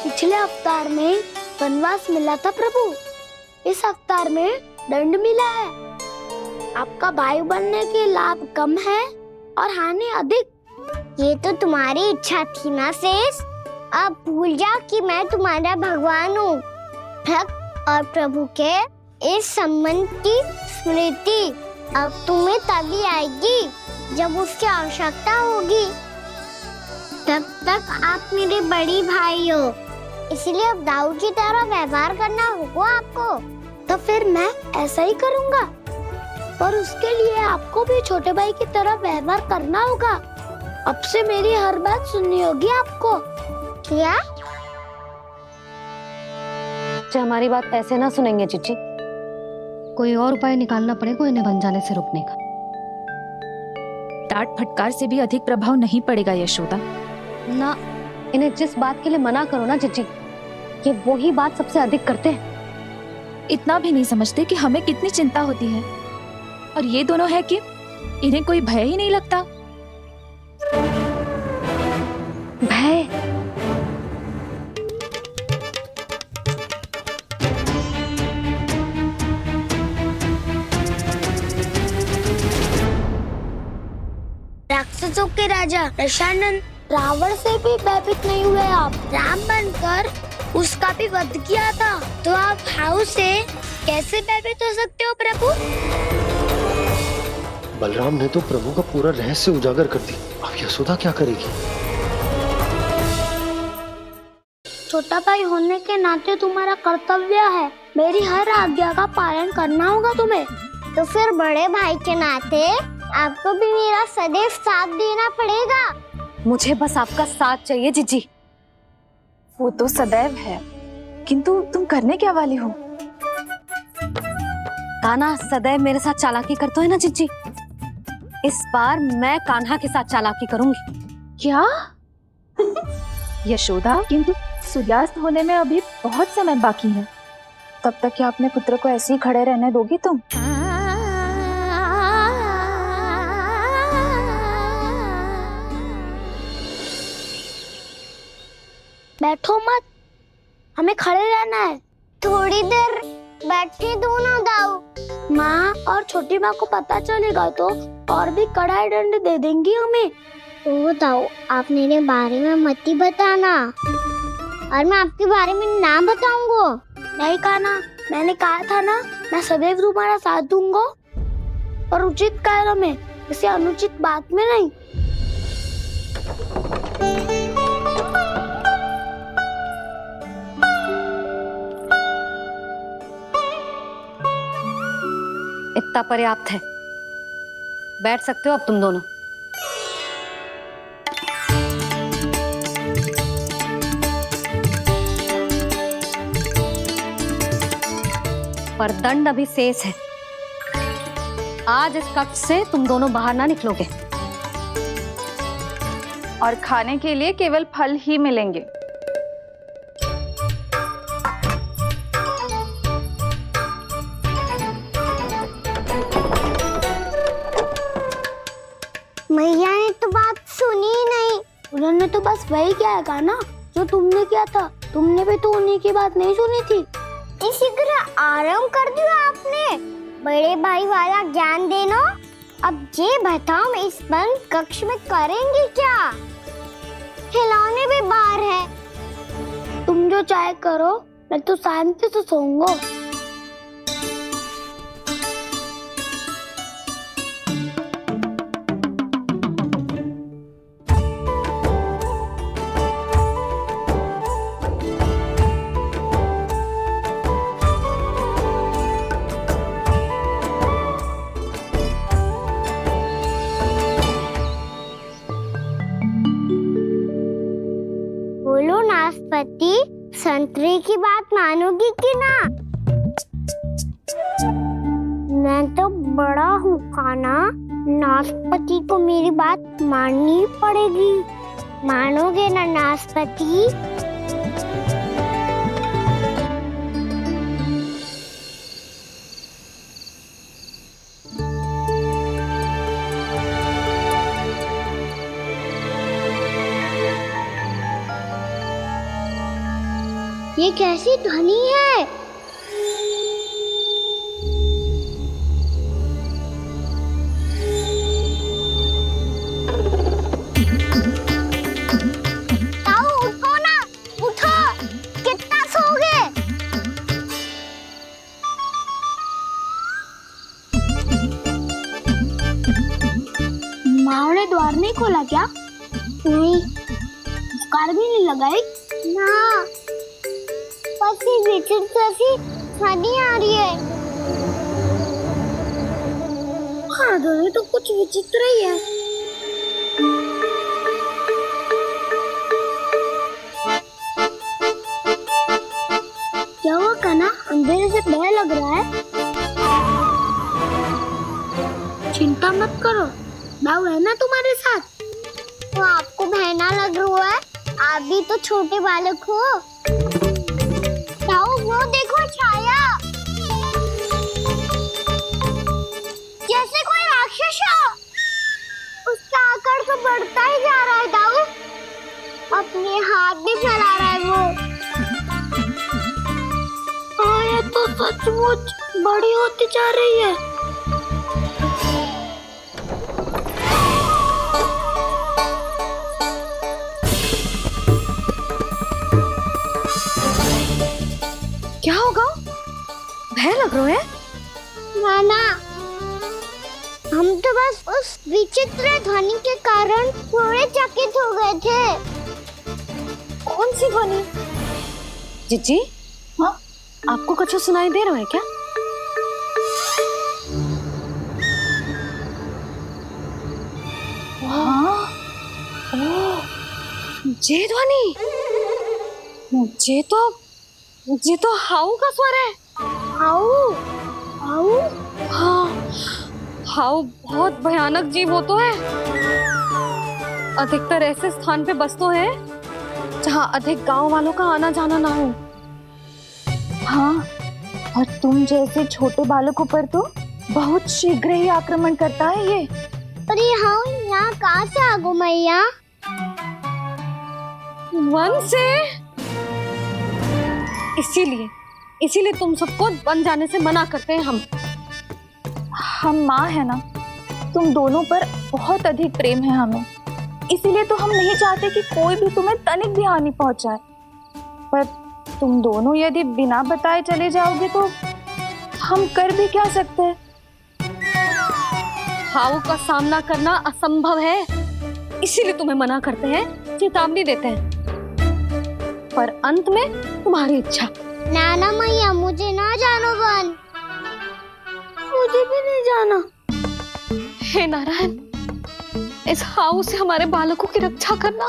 पिछले अवतार में वनवास मिला था प्रभु, इस अवतार में दंड मिला है। आपका भाई बनने के लाभ कम है और हानि अधिक। ये तो तुम्हारी इच्छा थी ना शेष। अब भूल जा कि मैं तुम्हारा भगवान हूँ। भक्त और प्रभु के इस संबंध की स्मृति अब तुम्हें तभी आएगी जब उसकी आवश्यकता होगी। तब तक आप मेरे बड़ी भाई हो, इसलिए अब दाऊद की तरह व्यवहार करना होगा आपको। तो फिर मैं ऐसा ही करूँगा, पर उसके लिए आपको भी छोटे भाई की तरह व्यवहार करना होगा। अब से मेरी हर बात सुननी होगी आपको। क्या? हमारी बात ऐसे ना सुनेंगे चिची। कोई और उपाय निकालना पड़ेगा इन्हें बन जाने से रुकने का। डांट फटकार से भी अधिक प्रभाव नहीं पड़ेगा यशोदा। ना, इन्हें जिस बात के लिए मना करो ना चिची, ये वही बात सबसे अधिक करते हैं। इतना भी नहीं समझते कि हमें कितनी चिंता होती है, और ये दोनों है कि इन्हें कोई भय ही नहीं लगता। भय? राक्षसों के राजा दशानन रावण से भी भयभीत नहीं हुए आप। राम बनकर उसका भी वध किया था, तो आप हाउ से कैसे भयभीत हो सकते हो प्रभु? बलराम ने तो प्रभु का पूरा रहस्य उजागर कर दी। अब यशोदा क्या करेगी? छोटा भाई होने के नाते तुम्हारा कर्तव्य है, मेरी हर आज्ञा का पालन करना होगा तुम्हें। तो फिर बड़े भाई के नाते आपको भी मेरा सदैव साथ देना पड़ेगा। मुझे बस आपका साथ चाहिए जीजी। वो तो सदैव है, किंतु तुम करने क्या वाली हो? कान्हा सदैव मेरे साथ चालाकी करते है ना जीजी। इस बार मैं कान्हा के साथ चालाकी करूंगी। क्या? यशोदा, किंतु सूर्यास्त होने में अभी बहुत समय बाकी है। तब तक क्या अपने पुत्र को ऐसे ही खड़े रहने दोगी तुम? बैठो मत, हमें खड़े रहना है। थोड़ी देर बैठे दो ना दाऊ। माँ और छोटी माँ को पता चलेगा तो और भी कड़ा दंड दे देंगी हमें। ओ दाऊ, आप मेरे बारे में मत ही बताना, और मैं आपके बारे में ना बताऊंगा। नहीं कान्हा, मैंने कहा था ना, मैं सदैव तुम्हारा साथ दूंगा, और उचित कार्य में, किसी अनुचित बात में नहीं। इतना पर्याप्त है, बैठ सकते हो अब तुम दोनों। पर दंड अभी शेष है। आज इस कक्ष से तुम दोनों बाहर ना निकलोगे, और खाने के लिए केवल फल ही मिलेंगे। मैया ने तो बात सुनी ही नहीं। उन्होंने तो बस वही किया है ना जो तुमने किया था। तुमने भी तो उन्हीं की बात नहीं सुनी थी। इसी तरह आराम कर दिया आपने। बड़े भाई वाला ज्ञान देना। अब ये बताओ, मैं इस बंद कक्ष में करेंगे क्या? खिलौने भी बाहर है। तुम जो चाहे करो, मैं तो शांति से सोऊंगा। बोलो नाशपाती, संतरे की बात मानोगी कि ना? मैं तो बड़ा हूँ कान्हा, नाशपाती को मेरी बात माननी पड़ेगी। मानोगे ना नाशपाती? ये कैसी ध्वनि है? ताऊ उठो ना, उठो, कितना सोओगे? माँ ने द्वार नहीं खोला क्या? नहीं। कार भी नहीं लगाई? ना। बस ये विचित्र सी ध्वनि आ रही है। हाँ, ध्वनि तो कुछ विचित्र ही है। क्या हुआ कान्हा? अंधेरे से डर लग रहा है। चिंता मत करो, दाऊ है ना तुम्हारे साथ। तो आपको बहना लग रहा है, आप भी तो छोटे बालक हो। दाऊ वो देखो छाया, जैसे कोई राक्षस हो। उसका आकार तो बढ़ता ही जा रहा है दाऊ, अपने हाथ भी फैला रहा है वो। ये तो सचमुच बड़ी होती जा रही है। क्या होगा? भय लग रहा है? नाना, हम तो बस उस विचित्र ध्वनि के कारण थोड़े चकित हो गए थे। कौन सी ध्वनि? जीजी, हाँ, आपको कुछ सुनाई दे रहा है क्या? हाँ, ओह, ये ध्वनि, ये तो हाउ का स्वर है। हाउ? हाउ? हाँ, हाउ बहुत भयानक जीव हो तो है। अधिकतर ऐसे स्थान पे बसते हैं जहाँ अधिक गांव वालों का आना जाना ना हो। हाँ, और तुम जैसे छोटे बालकों पर तो बहुत शीघ्र ही आक्रमण करता है ये। अरे हाँ, यहाँ कहाँ से आ गो मैया? वन से। इसीलिए तुम सबको वन जाने से मना करते हैं हम माँ है ना, तुम दोनों पर बहुत अधिक प्रेम है हमें, इसीलिए तो हम नहीं चाहते कि कोई भी तुम्हें तनिक भी हानि पहुंचाए। पर तुम दोनों यदि बिना बताए चले जाओगे तो हम कर भी क्या सकते हैं? हाउ का सामना करना असंभव है, इसीलिए तुम्हें मना करते हैं, चेतावनी देते हैं। पर अंत में तुम्हारी इच्छा। नाना मैया, मुझे ना जानो वन, मुझे भी नहीं जाना। हे नारायण, इस हाउ से हमारे बालकों की रक्षा करना।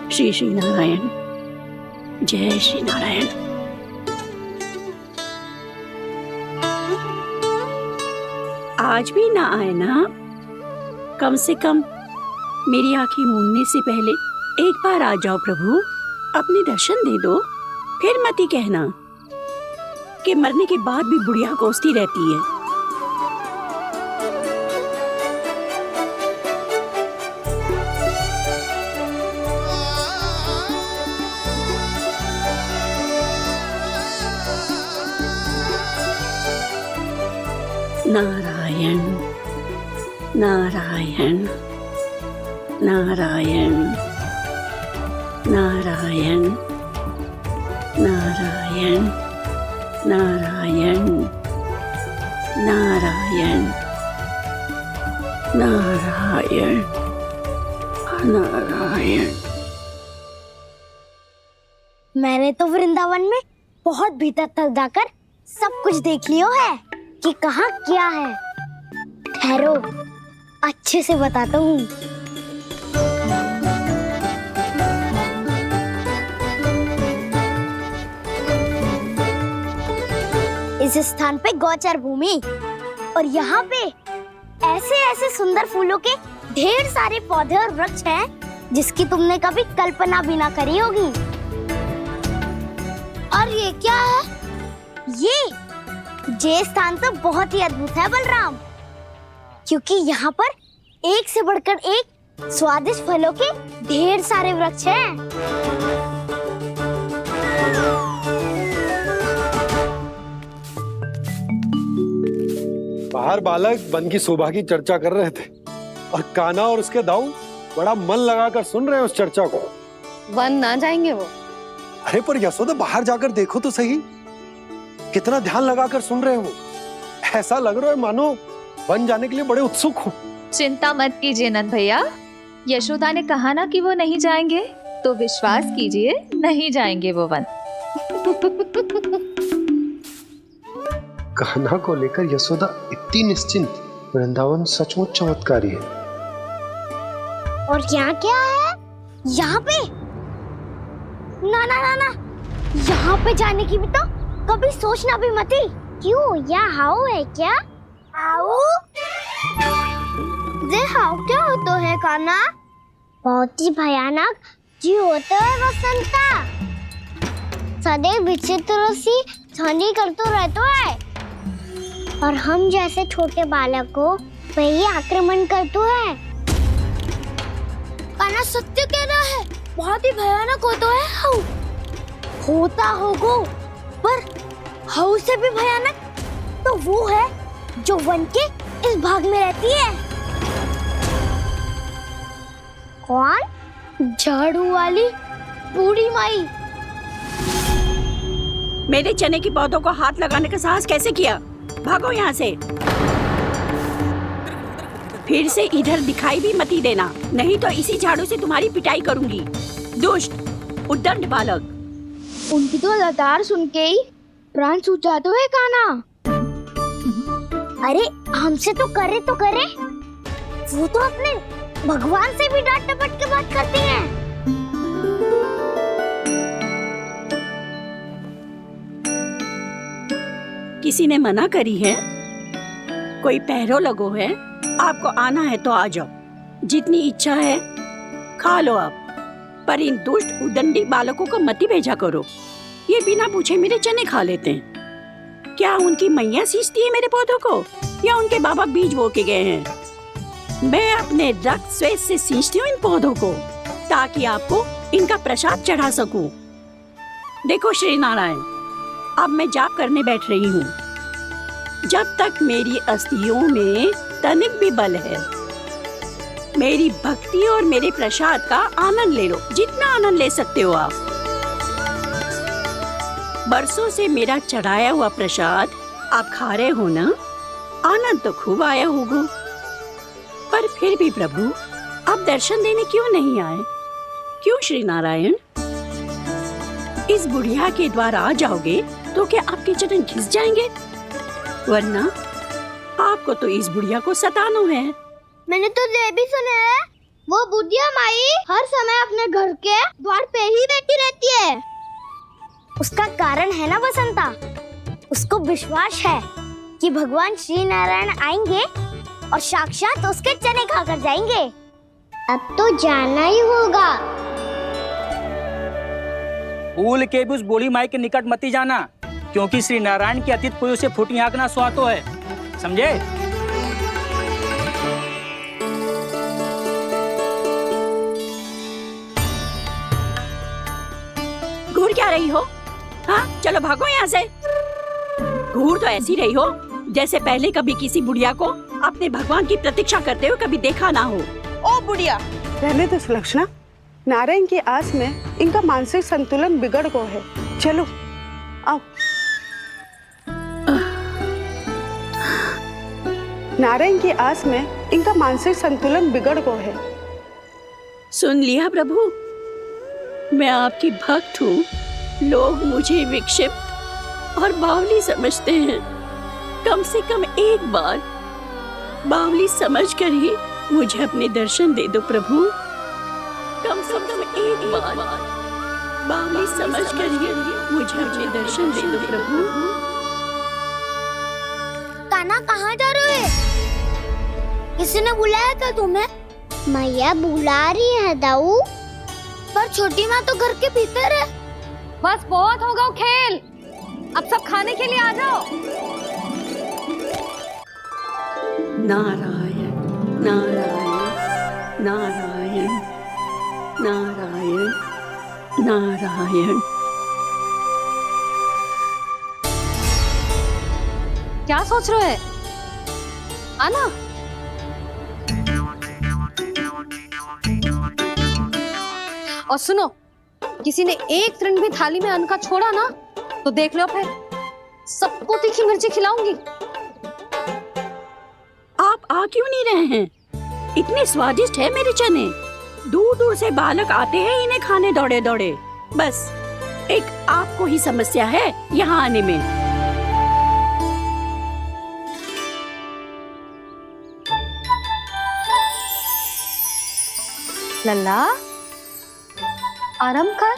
श्री श्री नारायण, जय श्री नारायण। आज भी ना आए ना? कम से कम मेरी आंखें मूंदने से पहले एक बार आ जाओ प्रभु, अपने दर्शन दे दो। फिर मत ही कहना कि मरने के बाद भी बुढ़िया कोसती रहती है। नारायण नारायण नारायण नारायण नारायण नारायण नारायण नारायण नारायण। मैंने तो वृंदावन में बहुत भीतर तक जाकर सब कुछ देख लियो है कि कहाँ क्या है। ठहरो, अच्छे से बताता हूँ। इस स्थान पे गोचर भूमि और यहाँ पे ऐसे ऐसे सुंदर फूलों के ढेर सारे पौधे और वृक्ष हैं जिसकी तुमने कभी कल्पना भी ना करी होगी। और ये क्या है? ये ये स्थान तो बहुत ही अद्भुत है बलराम, क्योंकि यहाँ पर एक से बढ़कर एक स्वादिष्ट फलों के ढेर सारे वृक्ष हैं। बाहर बालक वन की शोभा की चर्चा कर रहे थे और कान्हा और उसके दाऊ बड़ा मन लगाकर सुन रहे हैं उस चर्चा को। वन ना जाएंगे वो? अरे पर यशोदा बाहर जाकर देखो तो सही, कितना ध्यान लगाकर सुन रहे हो। ऐसा लग रहा है मानो वन जाने के लिए बड़े उत्सुक हो। चिंता मत कीजिए नंद भैया, यशोदा ने कहा ना कि वो नहीं जाएंगे, तो विश्वास कीजिए नहीं जाएंगे वो वन। कान्हा को लेकर यशोदा इतनी निश्चिंत, वृंदावन सचमुच चमत्कारी है। और यहाँ क्या है? यहाँ पे ना ना ना ना, यहाँ पे जाने की भी तो कभी सोचना भी मत ही। क्यों, यहाँ हाउ है क्या? हाउ? ये हाउ क्या होता है कान्हा? बहुत ही भयानक जी होता है वसंता, सदैव विचित्र सी ध्वनि करते रहता है और हम जैसे छोटे बालक को वही आक्रमण करते हैं। कान्हा सत्य कह रहा है, बहुत ही भयानक होता है हाउ। होता होगा, पर हाउ से भी भयानक तो वो है जो वन के इस भाग में रहती है। कौन? झाड़ू वाली बूढ़ी माई। मेरे चने की पौधों को हाथ लगाने का साहस कैसे किया? भागो यहाँ से, फिर से इधर दिखाई भी मत ही देना, नहीं तो इसी झाड़ू से तुम्हारी पिटाई करूंगी। दुष्ट उद्दंड बालक। उनकी तो लतार सुन के ही प्राण छूट जाते हुए कान्हा। अरे हमसे तो करे, वो तो अपने भगवान से भी डांट डपट के बात करती हैं। किसी ने मना करी है? कोई पहरो लगो है? आपको आना है तो आ जाओ, जितनी इच्छा है खा लो आप, पर इन दुष्ट उदंडी बालकों को मत ही भेजा करो। ये बिना पूछे मेरे चने खा लेते हैं। क्या उनकी मैया सींचती है मेरे पौधों को, या उनके बाबा बीज बो के गए हैं? मैं अपने रक्त स्वेद से सींचती हूँ इन पौधों को, ताकि आपको इनका प्रसाद चढ़ा सकूं। देखो श्री नारायण, अब मैं जाप करने बैठ रही हूँ। जब तक मेरी अस्थियों में तनिक भी बल है, मेरी भक्ति और मेरे प्रसाद का आनंद ले लो, जितना आनंद ले सकते हो आप। बरसों से मेरा चढ़ाया हुआ प्रसाद आप खा रहे हो ना, आनंद तो खूब आया होगा, पर फिर भी प्रभु आप दर्शन देने क्यों नहीं आए? क्यों श्री नारायण? इस बुढ़िया के द्वार आ जाओगे तो क्या आपके चरण घिस जाएंगे? वरना आपको तो इस बुढ़िया को सताना है। मैंने तो ये भी सुना है, वो बुढ़िया माई हर समय अपने घर के द्वार पे ही बैठी रहती है। उसका कारण है ना बसंता, उसको विश्वास है कि भगवान श्री नारायण आएंगे और साक्षात उसके चने खाकर जाएंगे। अब तो जाना ही होगा। भूल के भी उस बूढ़ी माई के निकट मत ही जाना, क्योंकि श्री नारायण की अतीत पुरुष से फूटी आंकना स्वातो है, समझे? घूर क्या रही हो? हाँ, चलो भागो यहाँ से। घूर तो ऐसी रही हो जैसे पहले कभी किसी बुढ़िया को अपने भगवान की प्रतीक्षा करते हुए कभी देखा ना हो। ओ बुढ़िया, रहने तो सुलक्षणा, नारायण की आस में इनका मानसिक संतुलन बिगड़ गया है। चलो आओ। नारायण की आस में इनका मानसिक संतुलन बिगड़ गया है। सुन लिया प्रभु, मैं आपकी भक्त हूँ। लोग मुझे विक्षिप्त और बावली समझते हैं। कम से कम एक बार बावली समझकर ही मुझे अपने दर्शन दे दो प्रभु। कम से कम एक बार बावली समझकर ही मुझे अपने दर्शन दे दो प्रभु। कान्हा कहाँ जा रहे हो? किसी ने बुलाया था तुम्हें? मैया बुला रही है दाऊ, पर छोटी माँ तो घर के भीतर है। बस बहुत होगा खेल, अब सब खाने के लिए आ जाओ। नारायण नारायण नारायण नारायण नारायण। क्या सोच रहे हो? आना। और सुनो, किसी ने एक तृण भी थाली में अन्न का छोड़ा ना तो देख लो, फिर सबको तीखी मिर्ची खिलाऊंगी। आप आ क्यों नहीं रहे हैं? इतने स्वादिष्ट है मेरे चने। दूर दूर से बालक आते हैं इन्हें खाने दौड़े दौड़े। बस एक आपको ही समस्या है यहाँ आने में। लल्ला, आराम कर।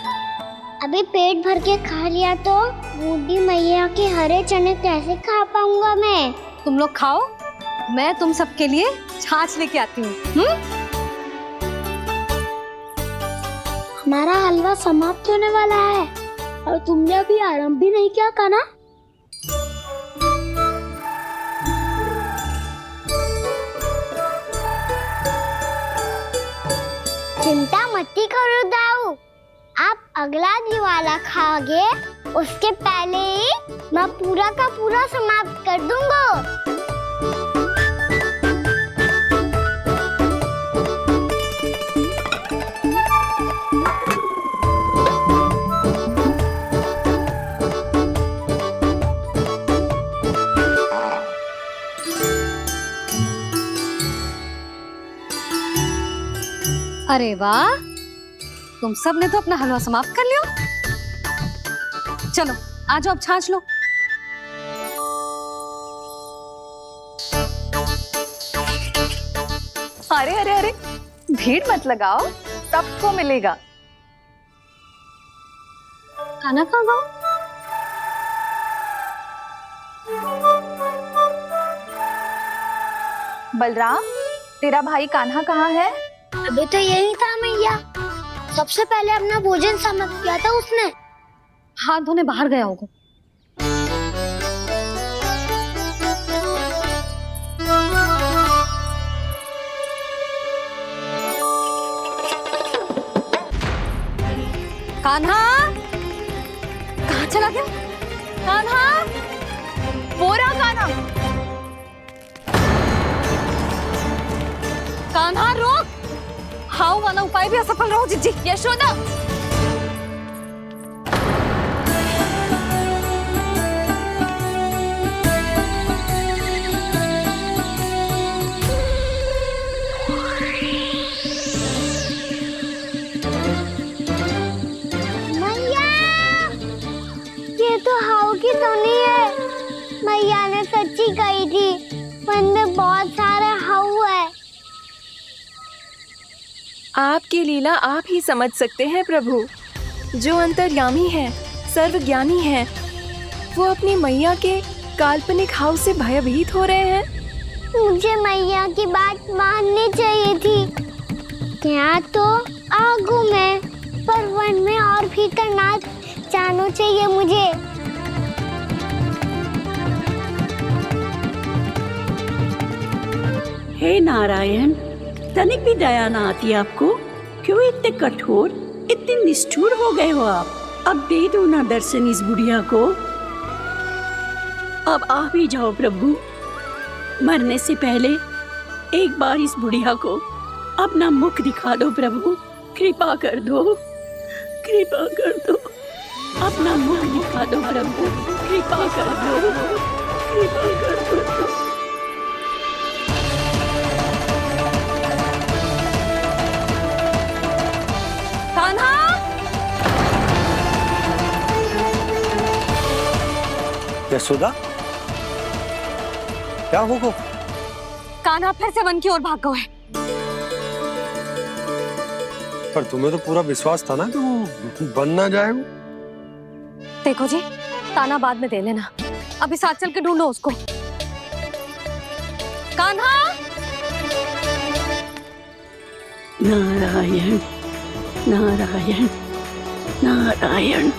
अभी पेट भर के खा लिया तो बूढ़ी मैया के हरे चने कैसे खा पाऊंगा मैं? तुम लोग खाओ, मैं तुम सबके लिए छाछ लेके आती हूँ। हमारा हलवा समाप्त होने वाला है और तुमने अभी आराम भी नहीं किया कान्हा। चिंता मत करो दाऊ, आप अगला दिवाला खाओगे उसके पहले ही मैं पूरा का पूरा समाप्त कर दूंगा। अरे वाह, तुम सब ने तो अपना हलवा समाप्त कर लिया। चलो आ जाओ, अब छाछ लो। अरे अरे अरे, भीड़ मत लगाओ, सबको मिलेगा। खाना खा गो। बलराम, तेरा भाई कान्हा कहाँ है? अभी तो यही था मैया, सबसे पहले अपना भोजन समाप्त किया था उसने। हाथ धोने बाहर गया होगा। कान्हा, कहाँ चला गया? कान्हा, बोरा कान्हा। कान्हा रोक, हाउ वाला उपाय भी असफल रहो जिज्जी। यशोदा, मैया, ये तो हाउ की धुनी है। मैया ने सच्ची कही थी, वन में बहुत सारे हाउ है। आपकी लीला आप ही समझ सकते हैं प्रभु। जो अंतर्यामी है, सर्वज्ञानी है, वो अपनी मैया के काल्पनिक हाव से भयभीत हो रहे हैं। मुझे मैया की बात माननी चाहिए थी। यहाँ तो आगू में, पर वन में और भी करना जानो चाहिए मुझे। हे नारायण, तनिक भी दया ना आती आपको? क्यों इतने कठोर, इतने निष्ठुर हो गए हो आप? अब दे दो ना दर्शन इस बुढ़िया को। अब आ भी जाओ प्रभु। मरने से पहले एक बार इस बुढ़िया को अपना मुख दिखा दो प्रभु। कृपा कर दो, कृपा कर दो। अपना मुख दिखा दो प्रभु, कृपा कर दो, कृपा कर दो। कान्हा, यशोदा, क्या होगा? कान्हा फिर से वन की ओर भाग गया है। पर तुम्हें तो पूरा विश्वास था ना कि वो बन ना जाए। देखो जी, ताना बाद में दे लेना, अभी साथ चल के ढूंढो उसको। कान्हा, नारायण नारायण नारायण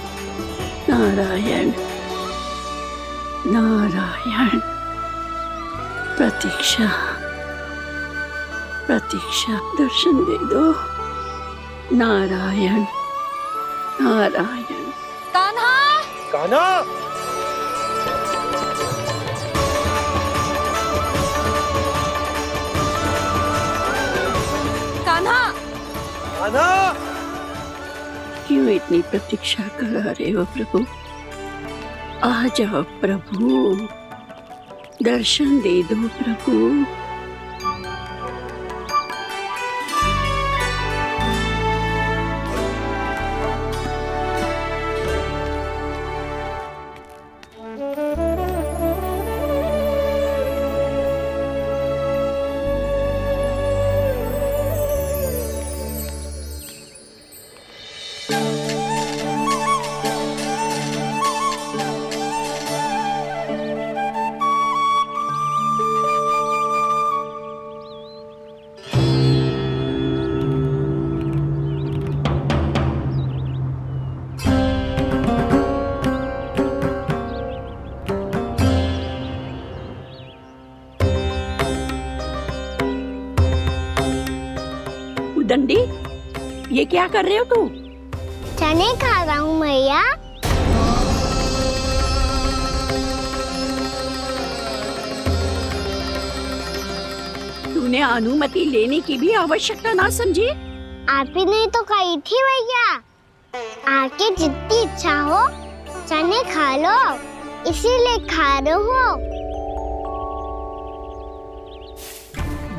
नारायण नारायण प्रतीक्षा, प्रतीक्षा, दर्शन दे दो। नारायण, नारायण। कान्हा, कान्हा, कान्हा, कान्हा। क्यों इतनी प्रतीक्षा करा रहे हो प्रभु? आ जाओ प्रभु, दर्शन दे दो प्रभु। दंडी, ये क्या कर रहे हो तू? चने खा रहा हूँ मैया। तूने अनुमति लेने की भी आवश्यकता ना समझी? आप ही ने तो कही थी भैया, आके जितनी इच्छा हो चने खा लो, इसीलिए खा रहे हो।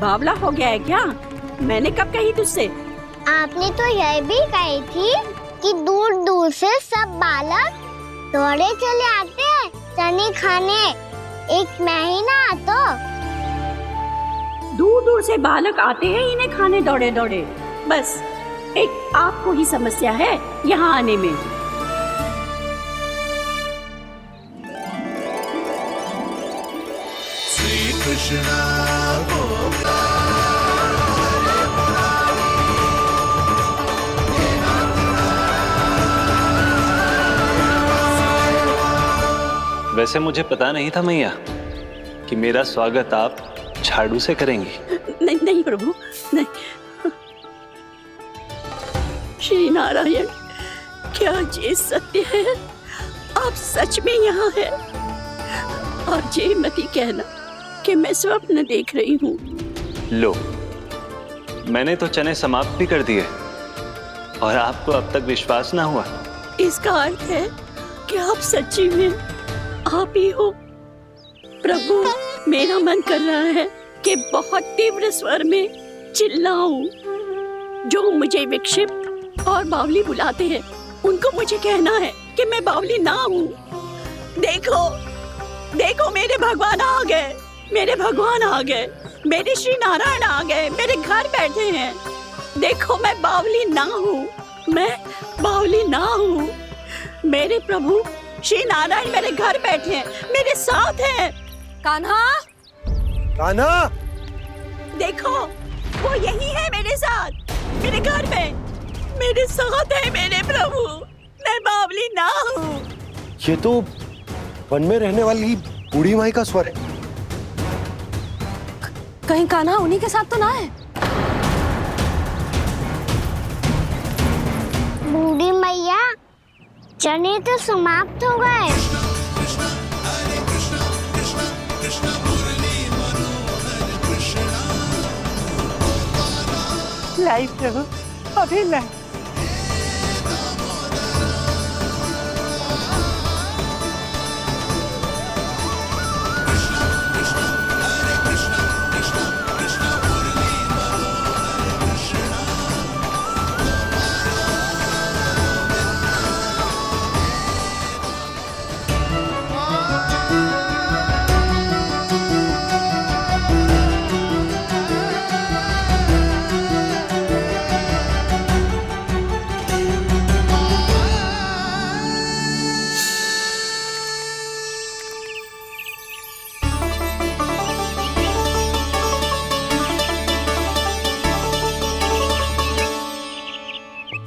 बावला हो गया है क्या? मैंने कब कही तुझसे? आपने तो यह भी कही थी कि दूर दूर से सब बालक दौड़े चले आते हैं चने खाने, एक महीना तो दूर दूर से बालक आते हैं इन्हें खाने दौड़े दौड़े। बस एक आपको ही समस्या है यहाँ आने में। श्री कृष्ण गोविंदा। वैसे मुझे पता नहीं था मैया कि मेरा स्वागत आप झाड़ू से करेंगी। नहीं नहीं प्रभु, नहीं। श्री नारायण, क्या ये सत्य है? आप सच में यहाँ हैं? और ये मत ही कहना कि मैं स्वप्न देख रही हूँ। लो, मैंने तो चने समाप्त भी कर दिए और आपको अब तक विश्वास ना हुआ। इसका अर्थ है कि आप सच्ची में आप ही हो। प्रभु, मेरा मन कर रहा है कि बहुत तीव्र स्वर में चिल्लाऊं। जो मुझे विक्षिप्त और बावली बुलाते हैं उनको मुझे कहना है कि मैं बावली ना हूँ। देखो देखो, मेरे भगवान आ गए, मेरे भगवान आ गए, मेरे श्री नारायण आ गए, मेरे घर बैठे हैं। देखो, मैं बावली ना हूँ, मैं बावली ना हूँ। मेरे प्रभु श्री नारायण मेरे घर बैठे हैं, मेरे साथ हैं। कान्हा, कान्हा, देखो वो यही है मेरे साथ, मेरे घर में मेरे साथ है मेरे प्रभु। मैं बावली ना हूँ। ये तो वन में रहने वाली बूढ़ी माई का स्वर है। कहीं कान्हा उन्हीं के साथ तो ना है? बूढ़ी मैया, चने तो समाप्त हो गए। लाई प्रभु, अभी लाई।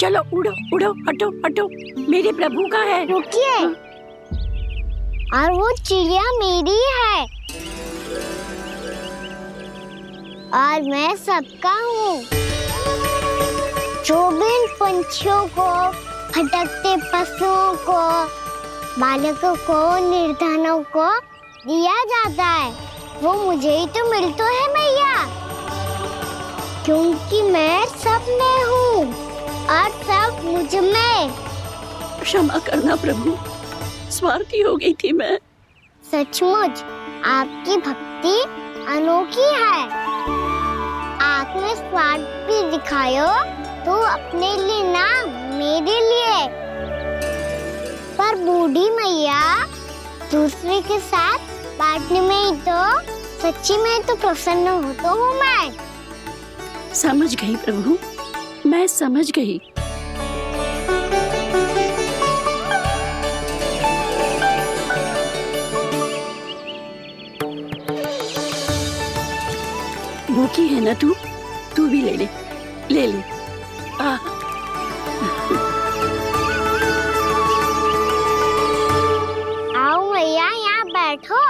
चलो उड़ो उड़ो, हटो हटो, मेरे प्रभु का है। रुकिए, और वो चिड़िया मेरी है। और मैं सबका हूँ। जो भी इन पंछियों को, भटकते पशुओं को, बालकों को, निर्धनों को दिया जाता है, वो मुझे ही तो मिलता है मैया, क्योंकि मैं सब में हूँ और सब मुझ में। क्षमा करना प्रभु, स्वार्थी हो गई थी मैं। सचमुच आपकी भक्ति अनोखी है। आपने स्वार्थ भी दिखायो तो अपने लिए ना, मेरे लिए। पर बूढ़ी मैया दूसरे के साथ बांटने में ही तो सच्ची में तो प्रसन्न होता हूँ मैं। समझ गई प्रभु, मैं समझ गई। भूखी है ना तू? तू भी ले ले, ले ले। आओ मैया, यहाँ बैठो।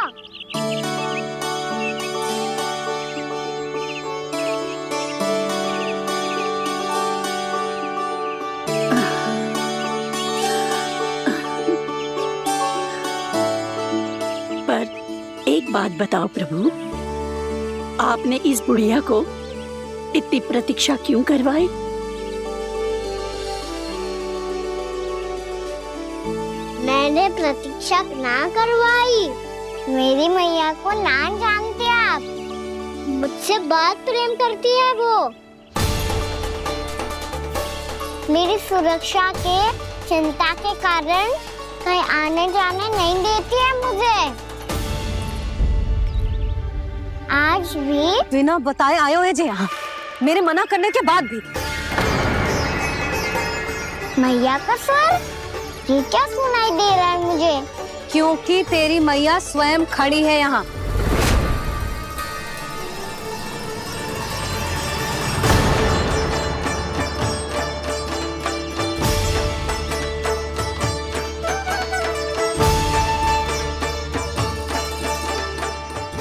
पर एक बात बताओ प्रभु, आपने इस बुढ़िया को इतनी प्रतीक्षा क्यों करवाई? मैंने प्रतीक्षा ना करवाई। मेरी मैया को ना जानते आप, मुझसे बहुत प्रेम करती है वो। मेरी सुरक्षा के चिंता के कारण कहीं आने जाने नहीं देती है मुझे। आज भी बिना बताए आए हुए जी यहाँ, मेरे मना करने के बाद भी। मैया का स्वर ये क्या सुनाई दे रहा है मुझे? क्योंकि तेरी मैया स्वयं खड़ी है यहाँ।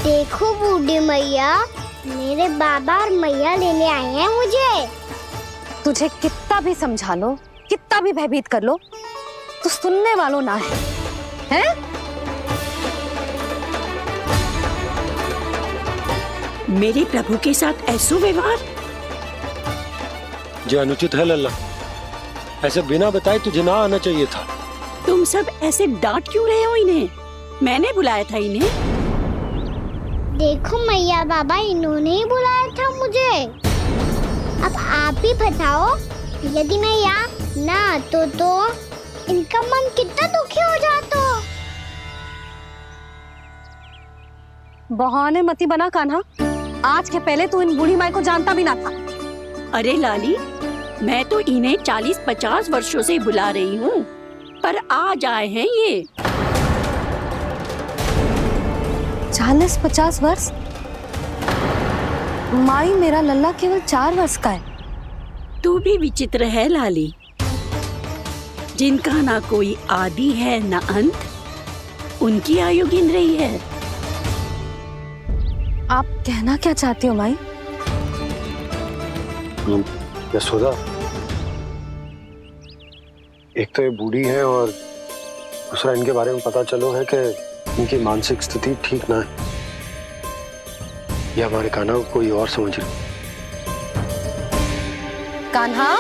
देखो बूढ़ी मैया, मेरे बाबा और मैया लेने आए हैं मुझे। तुझे कितना भी समझा लो, कितना भी भयभीत कर लो, तो सुनने वालों ना है, हैं? मेरे प्रभु के साथ ऐसा व्यवहार जो अनुचित है लल्ला। ऐसे बिना बताए तुझे ना आना चाहिए था। तुम सब ऐसे डांट क्यों रहे हो इन्हें? मैंने बुलाया था इन्हें। देखो मैया बाबा, इन्होंने ही बुलाया था मुझे। अब आप ही बताओ, यदि मैं यहाँ ना आतो तो इनका मन कितना दुखी हो जाता। बहाने मती बना कान्हा, आज के पहले तू इन बूढ़ी माई को जानता भी ना था। अरे लाली, मैं तो इन्हें 40-50 वर्षों से बुला रही हूँ, पर आज आए हैं ये। 40-50 वर्ष? माई, मेरा लल्ला केवल 4 वर्ष का है। तू भी विचित्र है लाली, जिनका ना कोई आदि है ना अंत, उनकी आयु गिन रही है। आप कहना क्या चाहती हो माई? यशोदा, एक तो ये बूढ़ी है और दूसरा इनके बारे में पता चलो है कि इनकी मानसिक स्थिति ठीक ना है। ये हमारे कान्हा को कोई और समझ रही। कान्हा,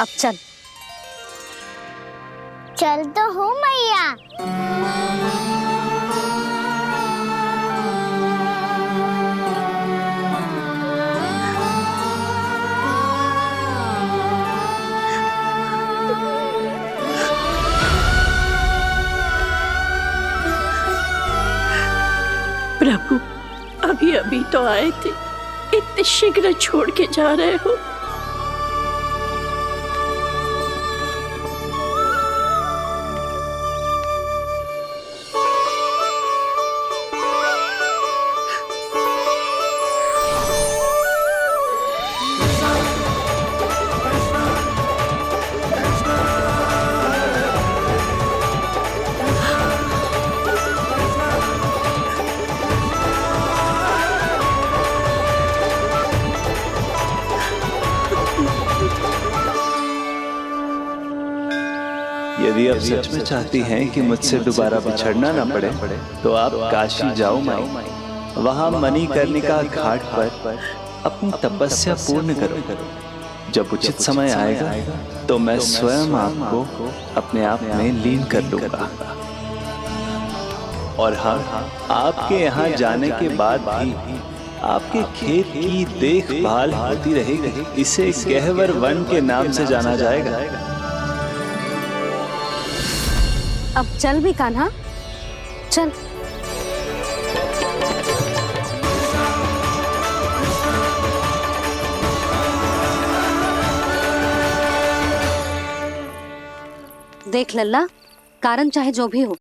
अब चल। चल तो हूँ मैया। प्रभु, अभी अभी तो आए थे, इतने शीघ्र छोड़ के जा रहे हो। यदि आप सच में चाहती हैं कि मुझसे दोबारा बिछड़ना ना पड़े तो आप काशी जाओ माई। वहां मणिकर्णिका घाट पर अपनी तपस्या पूर्ण करो। जब उचित समय आएगा तो मैं स्वयं आपको अपने आप में लीन कर लूंगा। और हाँ, आपके यहाँ जाने के बाद भी आपके खेत की देखभाल होती रहेगी। इसे गहवर वन के नाम से जाना जाएगा। अब चल भी कान्हा, चल। देख लल्ला, कारण चाहे जो भी हो,